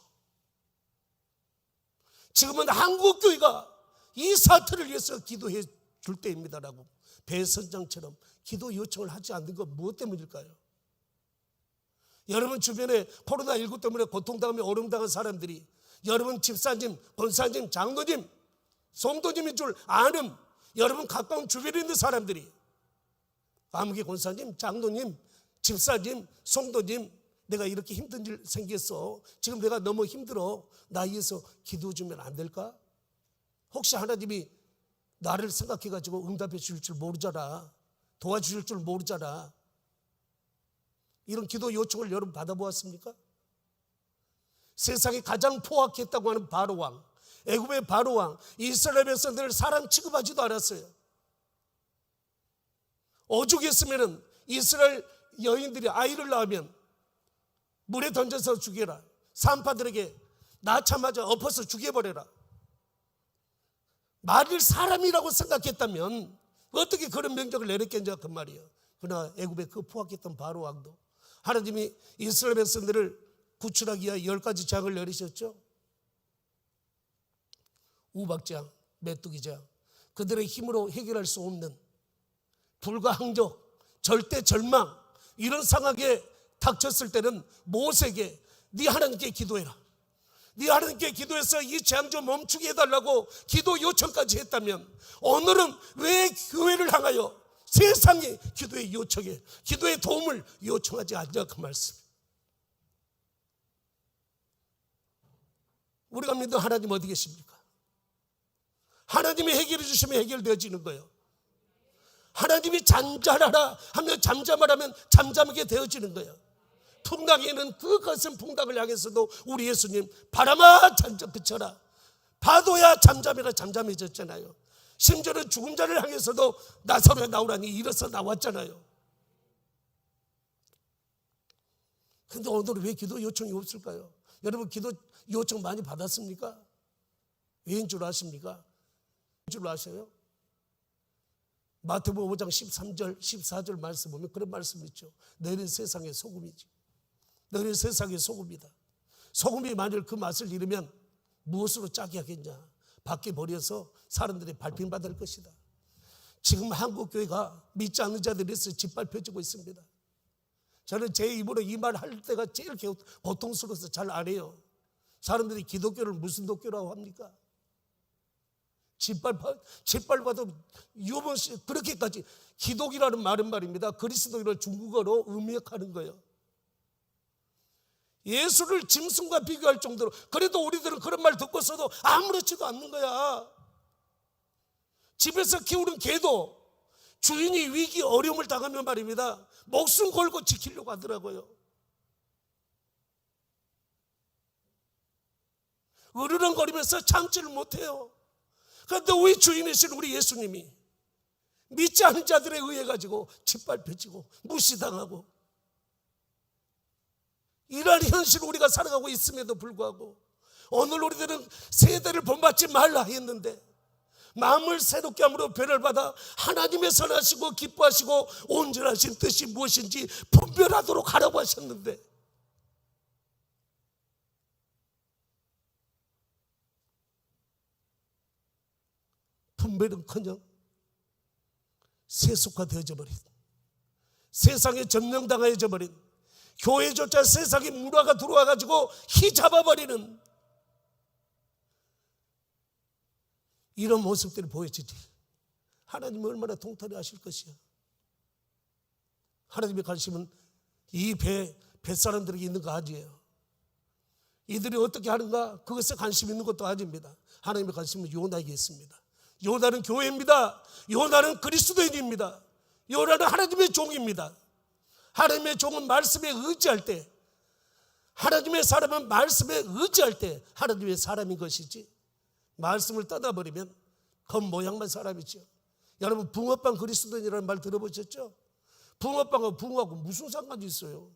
지금은 한국교회가 이 사태를 위해서 기도해 줄 때입니다라고 배선장처럼 기도 요청을 하지 않는 건 무엇 때문일까요? 여러분 주변에 코로나19 때문에 고통당하며 어려움당한 사람들이 여러분 집사님, 권사님, 장로님, 성도님인 줄 아는 여러분 가까운 주변에 있는 사람들이 아무개 권사님, 장로님, 집사님, 성도님, 내가 이렇게 힘든 일 생겼어. 지금 내가 너무 힘들어. 나 위해서 기도해 주면 안 될까? 혹시 하나님이 나를 생각해가지고 응답해 주실 줄 모르잖아. 도와주실 줄 모르잖아. 이런 기도 요청을 여러분 받아보았습니까? 세상에 가장 포악했다고 하는 바로왕, 애굽의 바로왕, 이스라엘 백성들을 사람 취급하지도 않았어요. 오죽했으면 이스라엘 여인들이 아이를 낳으면 물에 던져서 죽여라. 산파들에게 낳자마자 엎어서 죽여버려라. 만일 사람이라고 생각했다면 어떻게 그런 명령을 내렸겠냐 그 말이에요. 그러나 애굽의 그 포악했던 바로왕도 하나님이 이스라엘 백성들을 구출하기 위하여 10가지 재앙을 내리셨죠. 우박재앙, 메뚜기재앙, 그들의 힘으로 해결할 수 없는 불가항적, 절대 절망, 이런 상황에 닥쳤을 때는 모세에게 네 하나님께 기도해라. 네 하나님께 기도해서 이 재앙 좀 멈추게 해달라고 기도 요청까지 했다면 오늘은 왜 교회를 향하여 세상에 기도의 요청에, 기도의 도움을 요청하지 않냐 그 말씀. 우리가 믿는 하나님 어디 계십니까? 하나님이 해결해 주시면 해결되어지는 거예요. 하나님이 잠잠하라 하면 잠잠하라면 잠잠하게 되어지는 거예요. 풍랑에는 그 거센 풍랑을 향해서도 우리 예수님 바람아 잠잠 그쳐라, 파도야 잠잠해라 잠잠해졌잖아요. 심지어는 죽은 자를 향해서도 나사로에 나오라니 일어서 나왔잖아요. 근데 오늘은 왜 기도 요청이 없을까요? 여러분 기도 요청 많이 받았습니까? 왜인 줄 아십니까? 줄 아셔요? 마태복음 5장 13절 14절 말씀 보면 그런 말씀 있죠. 너희는 세상의 소금이지. 너희는 세상의 소금이다. 소금이 만일 그 맛을 잃으면 무엇으로 짜게 하겠냐? 밖에 버려서 사람들이 발핀받을 것이다. 지금 한국교회가 믿지 않는 자들에서 짓밟혀지고 있습니다. 저는 제 입으로 이 말 할 때가 제일 고통스러워서 잘 안 해요. 사람들이 기독교를 무슨 도교라고 합니까? 짓밟아도 유번 씨 그렇게까지 기독이라는 말은 말입니다. 그리스도인을 중국어로 음역하는 거예요. 예수를 짐승과 비교할 정도로. 그래도 우리들은 그런 말 듣고서도 아무렇지도 않는 거야. 집에서 키우는 개도 주인이 위기 어려움을 당하면 말입니다, 목숨 걸고 지키려고 하더라고요. 으르렁거리면서 참지를 못해요. 그런데 우리 주인이신 우리 예수님이 믿지 않은 자들에 의해 가지고 짓밟혀지고 무시당하고 이러한 현실을 우리가 살아가고 있음에도 불구하고 오늘 우리들은 세대를 본받지 말라 했는데 마음을 새롭게 함으로 변을 받아 하나님의 선하시고 기뻐하시고 온전하신 뜻이 무엇인지 분별하도록 하라고 하셨는데 분별은커녕 세속화되어져 버린, 세상에 점령당하여져 버린, 교회조차 세상에 문화가 들어와 가지고 휘잡아버리는 이런 모습들이 보여지지. 하나님은 얼마나 통탄해 하실 것이야. 하나님의 관심은 이 뱃사람들에게 있는 거 아니에요. 이들이 어떻게 하는가 그것에 관심 있는 것도 아닙니다. 하나님의 관심은 요나에게 있습니다. 요나는 교회입니다. 요나는 그리스도인입니다. 요나는 하나님의 종입니다. 하나님의 종은 말씀에 의지할 때, 하나님의 사람은 말씀에 의지할 때 하나님의 사람인 것이지, 말씀을 떠나버리면 겉모양만 사람이죠. 여러분, 붕어빵 그리스도인이라는 말 들어보셨죠? 붕어빵하고 붕어하고 무슨 상관이 있어요?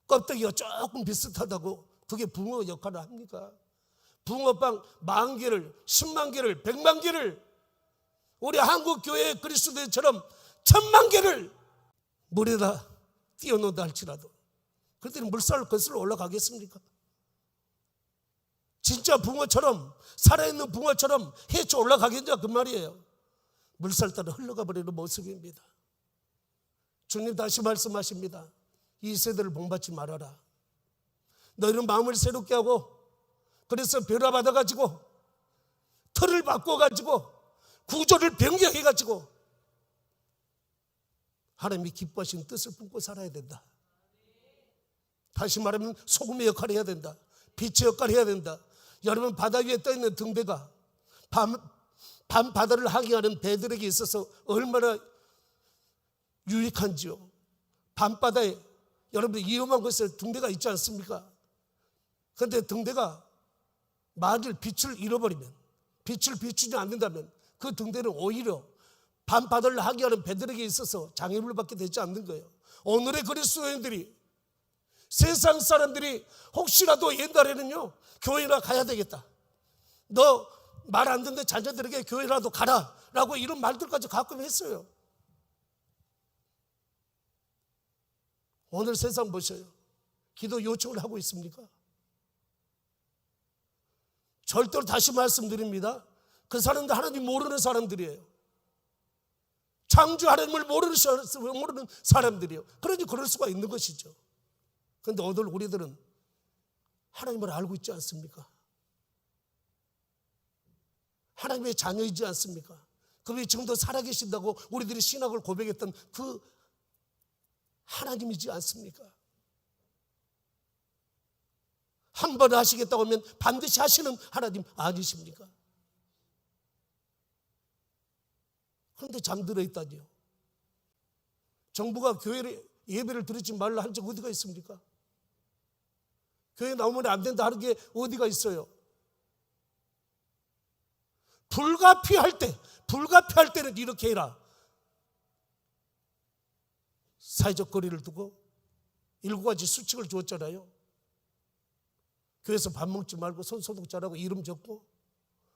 껍데기가 조금 비슷하다고 그게 붕어 역할을 합니까? 붕어빵 10,000개를 100,000개를 100,000개를 우리 한국교회 그리스도인처럼 10,000,000개를 물에다 띄워놓는다 할지라도 그들은 물살을 거슬러 올라가겠습니까? 진짜 붕어처럼, 살아있는 붕어처럼 헤쳐 올라가겠냐 그 말이에요. 물살 따라 흘러가 버리는 모습입니다. 주님 다시 말씀하십니다. 이 세대를 본받지 말아라. 너희는 마음을 새롭게 하고, 그래서 변화받아가지고 틀을 바꿔가지고 구조를 변경해가지고 하나님이 기뻐하시는 뜻을 품고 살아야 된다. 다시 말하면 소금의 역할을 해야 된다. 빛의 역할을 해야 된다. 여러분, 바다 위에 떠있는 등대가 밤 바다를 항해하는 배들에게 있어서 얼마나 유익한지요. 밤바다에 여러분 위험한 곳에 등대가 있지 않습니까? 그런데 등대가 만일 빛을 잃어버리면, 빛을 비추지 않는다면 그 등대는 오히려 밤바다를 항해하는 배들에게 있어서 장애물을 받게 되지 않는 거예요. 오늘의 그리스도인들이, 세상 사람들이 혹시라도 옛날에는요, 교회나 가야 되겠다, 너 말 안 듣는 자녀들에게 교회라도 가라 라고 이런 말들까지 가끔 했어요. 오늘 세상 보셔요. 기도 요청을 하고 있습니까? 절대로 다시 말씀드립니다. 그 사람들 하나님 모르는 사람들이에요. 창조 하나님을 모르는 사람들이에요. 그러니 그럴 수가 있는 것이죠. 그런데 오늘 우리들은 하나님을 알고 있지 않습니까? 하나님의 자녀이지 않습니까? 그분이 지금도 살아계신다고 우리들이 신학을 고백했던 그 하나님이지 않습니까? 한 번 하시겠다고 하면 반드시 하시는 하나님 아니십니까? 그런데 잠들어 있다니요. 정부가 교회 예배를 드리지 말라 한 적 어디가 있습니까? 교회 나오면 안 된다 하는 게 어디가 있어요? 불가피할 때는 이렇게 해라. 사회적 거리를 두고 7가지 수칙을 주었잖아요. 교회에서 밥 먹지 말고 손 소독 잘하고 이름 적고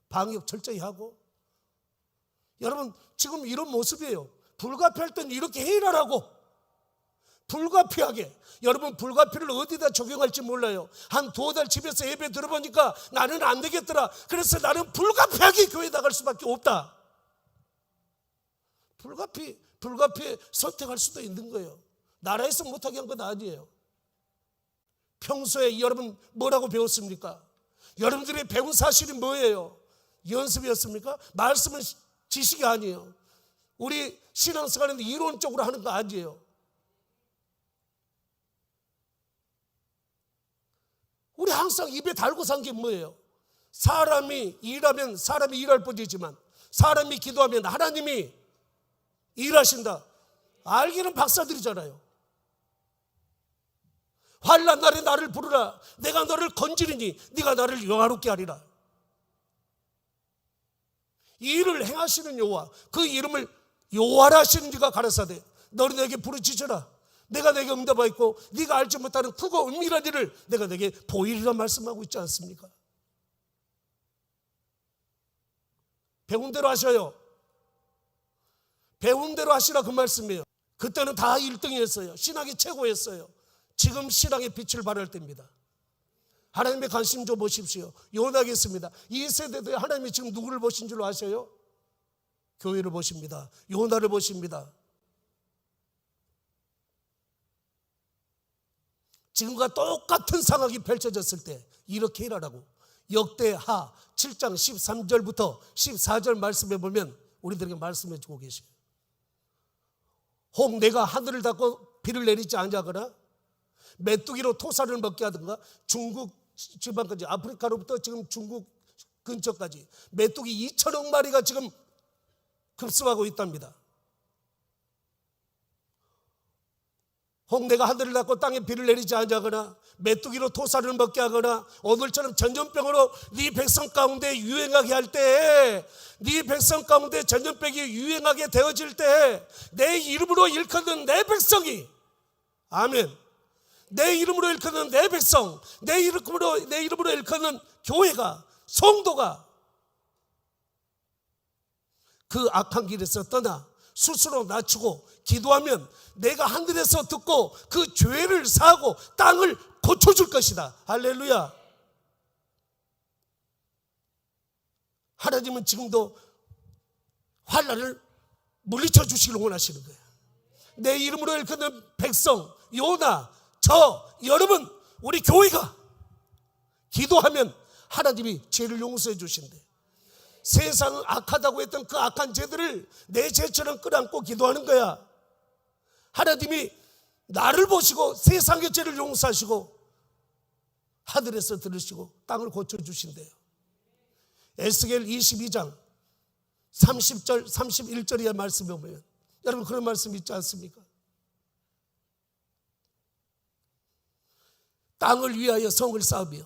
방역 철저히 하고. 여러분, 지금 이런 모습이에요. 불가피할 때는 이렇게 해라라고. 불가피하게. 여러분, 불가피를 어디다 적용할지 몰라요. 한 2달 집에서 예배 들어보니까 나는 안 되겠더라. 그래서 나는 불가피하게 교회 나갈 수밖에 없다. 불가피에 선택할 수도 있는 거예요. 나라에서 못하게 한 건 아니에요. 평소에 여러분 뭐라고 배웠습니까? 여러분들이 배운 사실이 뭐예요? 연습이었습니까? 말씀은 지식이 아니에요. 우리 신앙생활은 이론적으로 하는 거 아니에요. 우리 항상 입에 달고 산 게 뭐예요? 사람이 일하면 사람이 일할 뿐이지만 사람이 기도하면 하나님이 일하신다. 알기는 박사들이잖아요. 환난 날에 나를 부르라. 내가 너를 건지리니 네가 나를 영화롭게 하리라. 이 일을 행하시는 여호와, 그 이름을 여호와라 하시는 이가 가라사대 너는 내게 부르짖으라. 내가 내게 응답하였고 네가 알지 못하는 크고 은밀한 일을 내가 내게 보이리라 말씀하고 있지 않습니까? 배운 대로 하셔요. 배운 대로 하시라 그 말씀이에요. 그때는 다 1등이었어요. 신학이 최고였어요. 지금 신앙의 빛을 발할 때입니다. 하나님의 관심 좀 보십시오. 요나겠습니다. 이 세대들이 하나님이 지금 누구를 보신 줄 아셔요? 교회를 보십니다. 요나를 보십니다. 지금과 똑같은 상황이 펼쳐졌을 때 이렇게 일하라고 역대하 7장 13절부터 14절 말씀해 보면 우리들에게 말씀해 주고 계세요. 혹 내가 하늘을 닫고 비를 내리지 아니하거나 메뚜기로 토사를 먹게 하든가 중국 지방까지 아프리카로부터 지금 중국 근처까지 메뚜기 2천억 마리가 지금 급습하고 있답니다. 혹 내가 하늘을 닫고 땅에 비를 내리지 아니하거나 메뚜기로 토사를 먹게 하거나 오늘처럼 전염병으로 네 백성 가운데 유행하게 할 때, 네 백성 가운데 전염병이 유행하게 되어질 때 내 이름으로 일컫는 내 백성이, 아멘, 내 이름으로 일컫는 내 백성, 내 이름으로 일컫는 교회가, 성도가 그 악한 길에서 떠나 스스로 낮추고 기도하면 내가 하늘에서 듣고 그 죄를 사하고 땅을 고쳐줄 것이다. 할렐루야. 하나님은 지금도 환난을 물리쳐 주시기를 원하시는 거예요. 내 이름으로 일컫는 백성, 요나, 저, 여러분, 우리 교회가 기도하면 하나님이 죄를 용서해 주신대. 세상은 악하다고 했던 그 악한 죄들을 내 죄처럼 끌어안고 기도하는 거야. 하나님이 나를 보시고 세상의 죄를 용서하시고 하늘에서 들으시고 땅을 고쳐주신대요. 에스겔 22장 30절 31절의 말씀에 보면 여러분 그런 말씀 있지 않습니까? 땅을 위하여 성을 쌓으며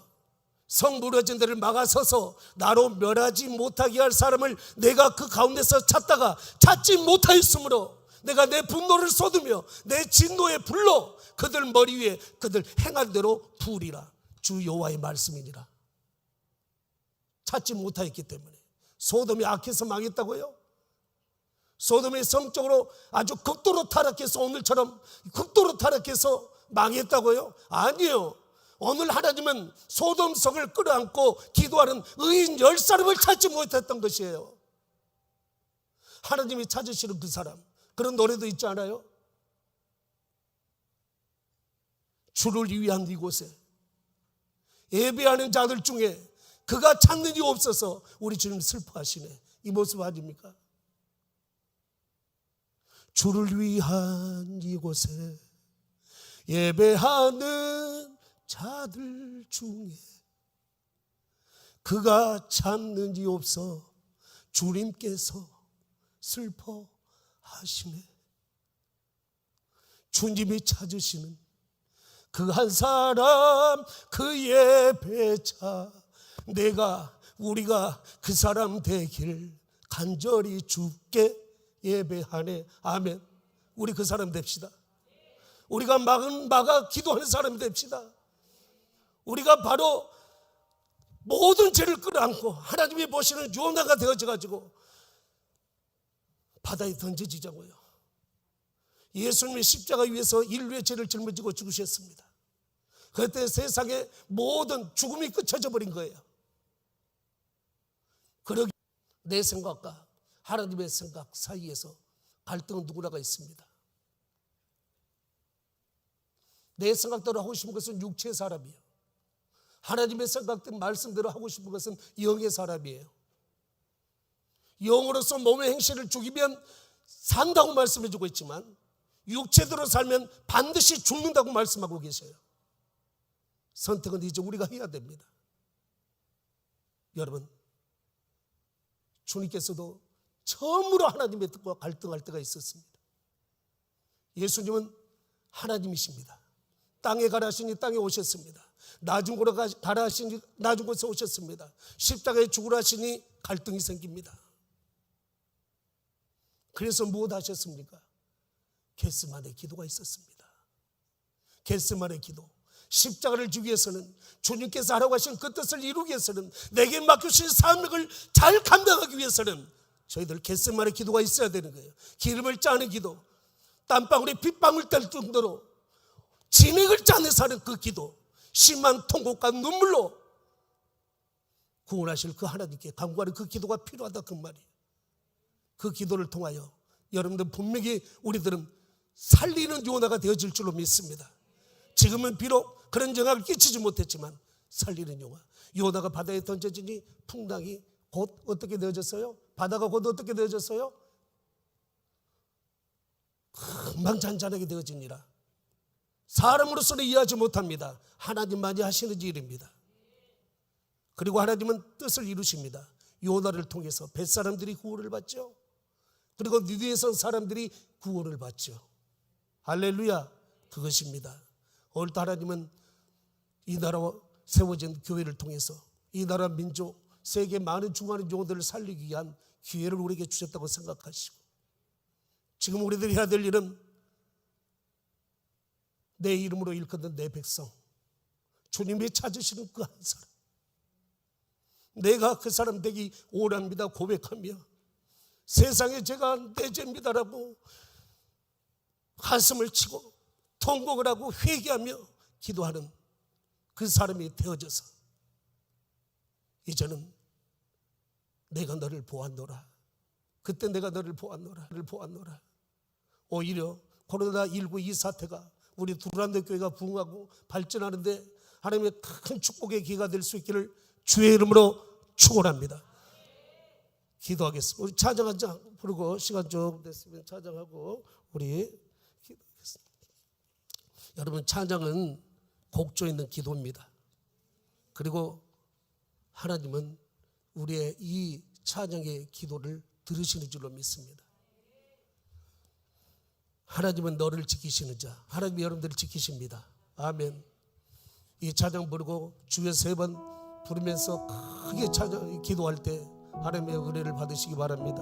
성 무너진 데를 막아서서 나로 멸하지 못하게 할 사람을 내가 그 가운데서 찾다가 찾지 못하였으므로 내가 내 분노를 쏟으며 내 진노의 불로 그들 머리 위에 그들 행한 대로 부으리라. 주 여호와의 말씀이니라. 찾지 못하였기 때문에. 소돔이 악해서 망했다고요? 소돔이 성적으로 아주 극도로 타락해서 오늘처럼 극도로 타락해서 망했다고요? 아니에요. 오늘 하나님은 소돔 성을 끌어안고 기도하는 의인 10사람을 찾지 못했던 것이에요. 하나님이 찾으시는 그 사람, 그런 노래도 있지 않아요? 주를 위한 이곳에 예배하는 자들 중에 그가 찾는 이 없어서 우리 주님 슬퍼하시네. 이 모습 아닙니까? 주를 위한 이곳에 예배하는 자들 중에 그가 찾는 이 없어 주님께서 슬퍼하시네. 주님이 찾으시는 그 한 사람, 그 예배자, 우리가 그 사람 되길 간절히 주께 예배하네. 아멘. 우리 그 사람 됩시다. 우리가 막아 기도하는 사람이 됩시다. 우리가 바로 모든 죄를 끌어안고 하나님이 보시는 요나가 되어져가지고 바다에 던져지자고요. 예수님의 십자가 위에서 인류의 죄를 짊어지고 죽으셨습니다. 그때 세상의 모든 죽음이 끝쳐져 버린 거예요. 그러기 내 생각과 하나님의 생각 사이에서 갈등은 누구나가 있습니다. 내 생각대로 하고 싶은 것은 육체의 사람이에요. 하나님의 생각된 말씀대로 하고 싶은 것은 영의 사람이에요. 영으로서 몸의 행실을 죽이면 산다고 말씀해 주고 있지만 육체대로 살면 반드시 죽는다고 말씀하고 계셔요. 선택은 이제 우리가 해야 됩니다. 여러분, 주님께서도 처음으로 하나님의 뜻과 갈등할 때가 있었습니다. 예수님은 하나님이십니다. 땅에 가라 하시니 땅에 오셨습니다. 낮은 곳으로 가라 하시니 낮은 곳에 오셨습니다. 십자가에 죽으라 하시니 갈등이 생깁니다. 그래서 무엇 하셨습니까? 겟세마네 기도가 있었습니다. 겟세마네 기도. 십자가를 주기 위해서는, 주님께서 하라고 하신 그 뜻을 이루기 위해서는, 내게 맡겨주신 사명을 잘 감당하기 위해서는 저희들 겟세마네 기도가 있어야 되는 거예요. 기름을 짜는 기도, 땀방울이 빗방울 뗄 정도로 진액을 짜내 사는 그 기도, 심한 통곡과 눈물로 구원하실 그 하나님께 간구하는 그 기도가 필요하다, 그 말이에요. 그 기도를 통하여 여러분들 분명히 우리들은 살리는 요나가 되어질 줄로 믿습니다. 지금은 비록 그런 영향을 끼치지 못했지만 살리는 요나가 바다에 던져지니 풍랑이 곧 어떻게 되어졌어요? 바다가 곧 어떻게 되어졌어요? 금방 잔잔하게 되어지니라. 사람으로서는 이해하지 못합니다. 하나님만이 하시는 일입니다. 그리고 하나님은 뜻을 이루십니다. 요나를 통해서 벳사람들이 구원을 받죠. 그리고 니느웨에 선 사람들이 구원을 받죠. 할렐루야. 그것입니다. 오늘도 하나님은 이 나라와 세워진 교회를 통해서 이 나라 민족, 세계 많은 중하는 종들을 살리기 위한 기회를 우리에게 주셨다고 생각하시고, 지금 우리들이 해야 될 일은 내 이름으로 일컫는 내 백성, 주님이 찾으시는 그 한 사람, 내가 그 사람 되기 원합니다 고백하며, 세상에 제가 내 죄입니다라고 가슴을 치고 통곡을 하고 회개하며 기도하는 그 사람이 되어져서, 이제는 내가 너를 보았노라, 그때 내가 너를 보았노라. 오히려 코로나19 이 사태가 우리 두란노 교회가 부흥하고 발전하는데 하나님의 큰 축복의 기회가 될 수 있기를 주의 이름으로 축원합니다. 기도하겠습니다. 우리 찬양 한 장 부르고, 시간 좀 됐으면 찬양하고 우리 기도하겠습니다. 여러분, 찬양은 곡조 있는 기도입니다. 그리고 하나님은 우리의 이 찬양의 기도를 들으시는 줄로 믿습니다. 하나님은 너를 지키시는 자, 하나님이 여러분들을 지키십니다. 아멘. 이 찬양 부르고 주여 3번 부르면서 크게 찬양 기도할 때 하나님의 은혜를 받으시기 바랍니다.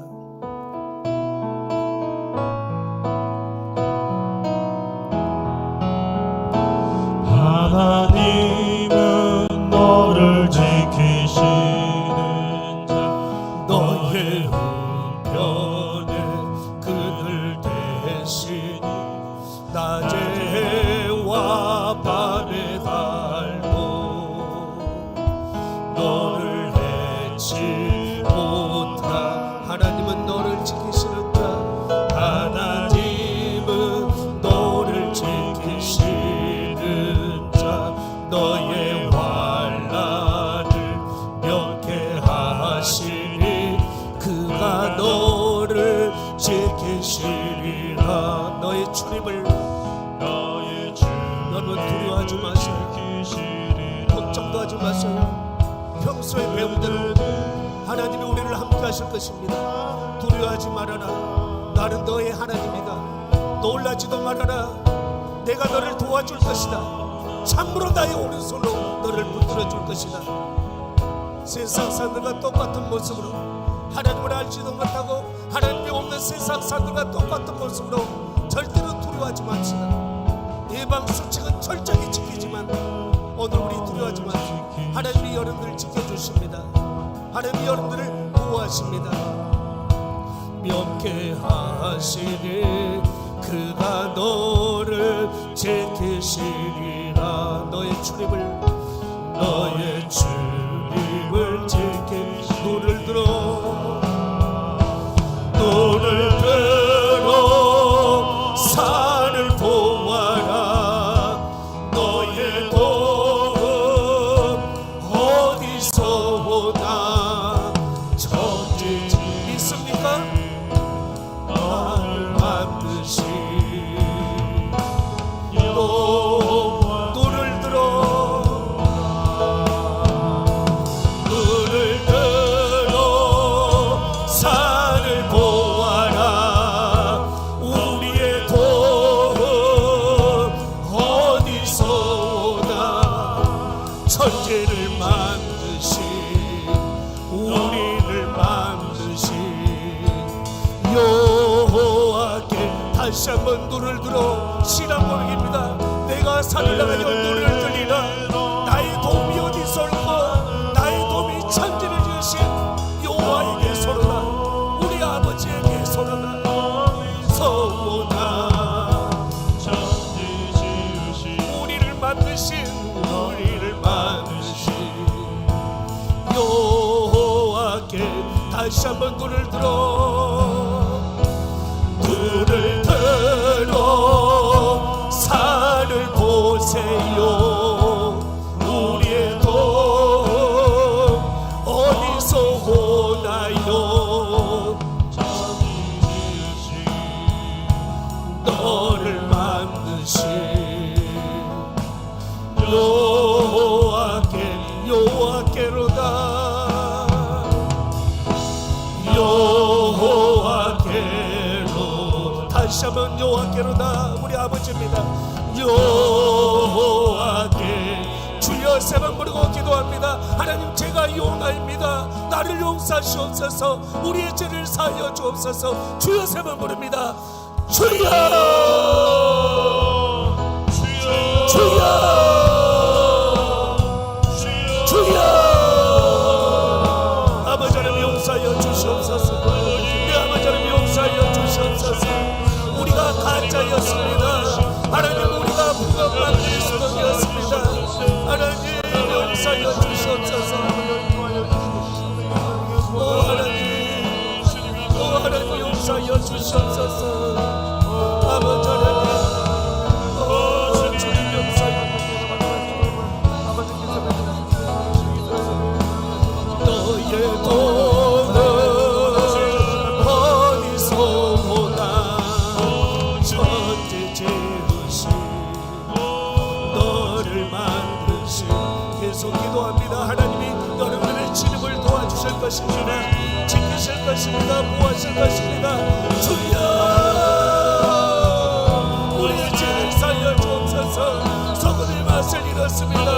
하나님은 너를 지키시는 자, 너의 우편에 그늘 대시니 낮에와 밤에 달고 너를 해치 못하. 하나님은 너를 지키시는 자, 하나님은 너를 지키시는 자, 너의 환난을 면케하시니 그가 너를 지키시리라. 너의 주님을 여러분 두려워하지 마세요. 걱정도 하지 마세요. 평소에 배운 대로 하나님이 우리를 함께 하실 것입니다. 두려워하지 말아라. 나는 너의 하나님이다. 놀라지도 말아라. 내가 너를 도와줄 것이다. 참으로 나의 오른손으로 너를 붙들어 줄 것이다. 세상 사람들과 똑같은 모습으로, 하나님을 알지도 못하고 하나님이 없는 세상 사람들과 똑같은 모습으로 절대로 두려워하지 맙시다. 예방 수칙은 철저히 지키지만 오늘 우리 두려워하지 마십시오. 하나님이 여러분들을 지켜주십니다. 하나님이 여러분들을 보호하십니다. 명쾌하시니 그가 너를 지키시리라. 너의 주님을 지키시. 눈을 들어 산을 보아라. 너의 도움 눈을 들어 신앙 고백입니다. 내가 산을 나가여 노래를 들리라. 나의 도움이 어디서 올까? 나의 도움이 천지를 지으신 여호와에게서로다. 우리 아버지에게서로다. 서오나 천지 지으신 우리를 만드신 여호와께 다시 한번 눈을 들어 산을 보세요. 우리의 도움 어디서 오나요? 천지 지으신 너를 만드신 여호와께로다. 여호와께로 다시 한번 여호와께로다. 우리 아버지입니다. 여호와께 주여 세 번 부르고 기도합니다. 하나님, 제가 용나입니다. 나를 용서하시옵소서. 우리의 죄를 사하여 주옵소서. 주여 세 번 부릅니다. 주여 주여 아버지 하나님 용서하여 주시옵소서. 내 아버지 하나님 용서하여 주시옵소서. 우리가 가짜였습니다. 하나님, 우리가 불법받는 수동이었습니다. 하나님 용서하여 주시옵소서. 오 하나님 용서하여 주시옵소서. 아버지 하나님 주님 용서하여 너의 도움은 어디서 오나? 천지 지으신 너를 만드신. 계속 기도합니다. 하나님이 여러분의 진입을 도와주실 것입니다. 지키실 것입니다. 보호하실 것입니다. 주여 우리의 죄를 사하여 주옵소서. 소금의 맛을 잃었습니다.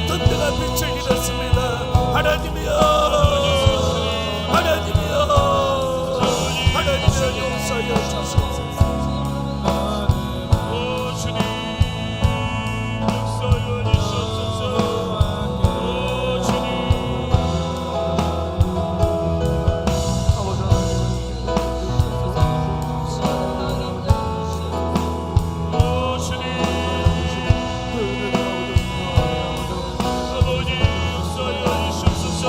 든든한 빛을 잃었습니다. 하나님이여 하나님이여 하나님이여 용서하여 주옵소서. 주님 용서하여 주시옵소서. 주님 아버지 용서하여 주시옵소서.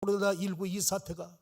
코로나19 이 사태가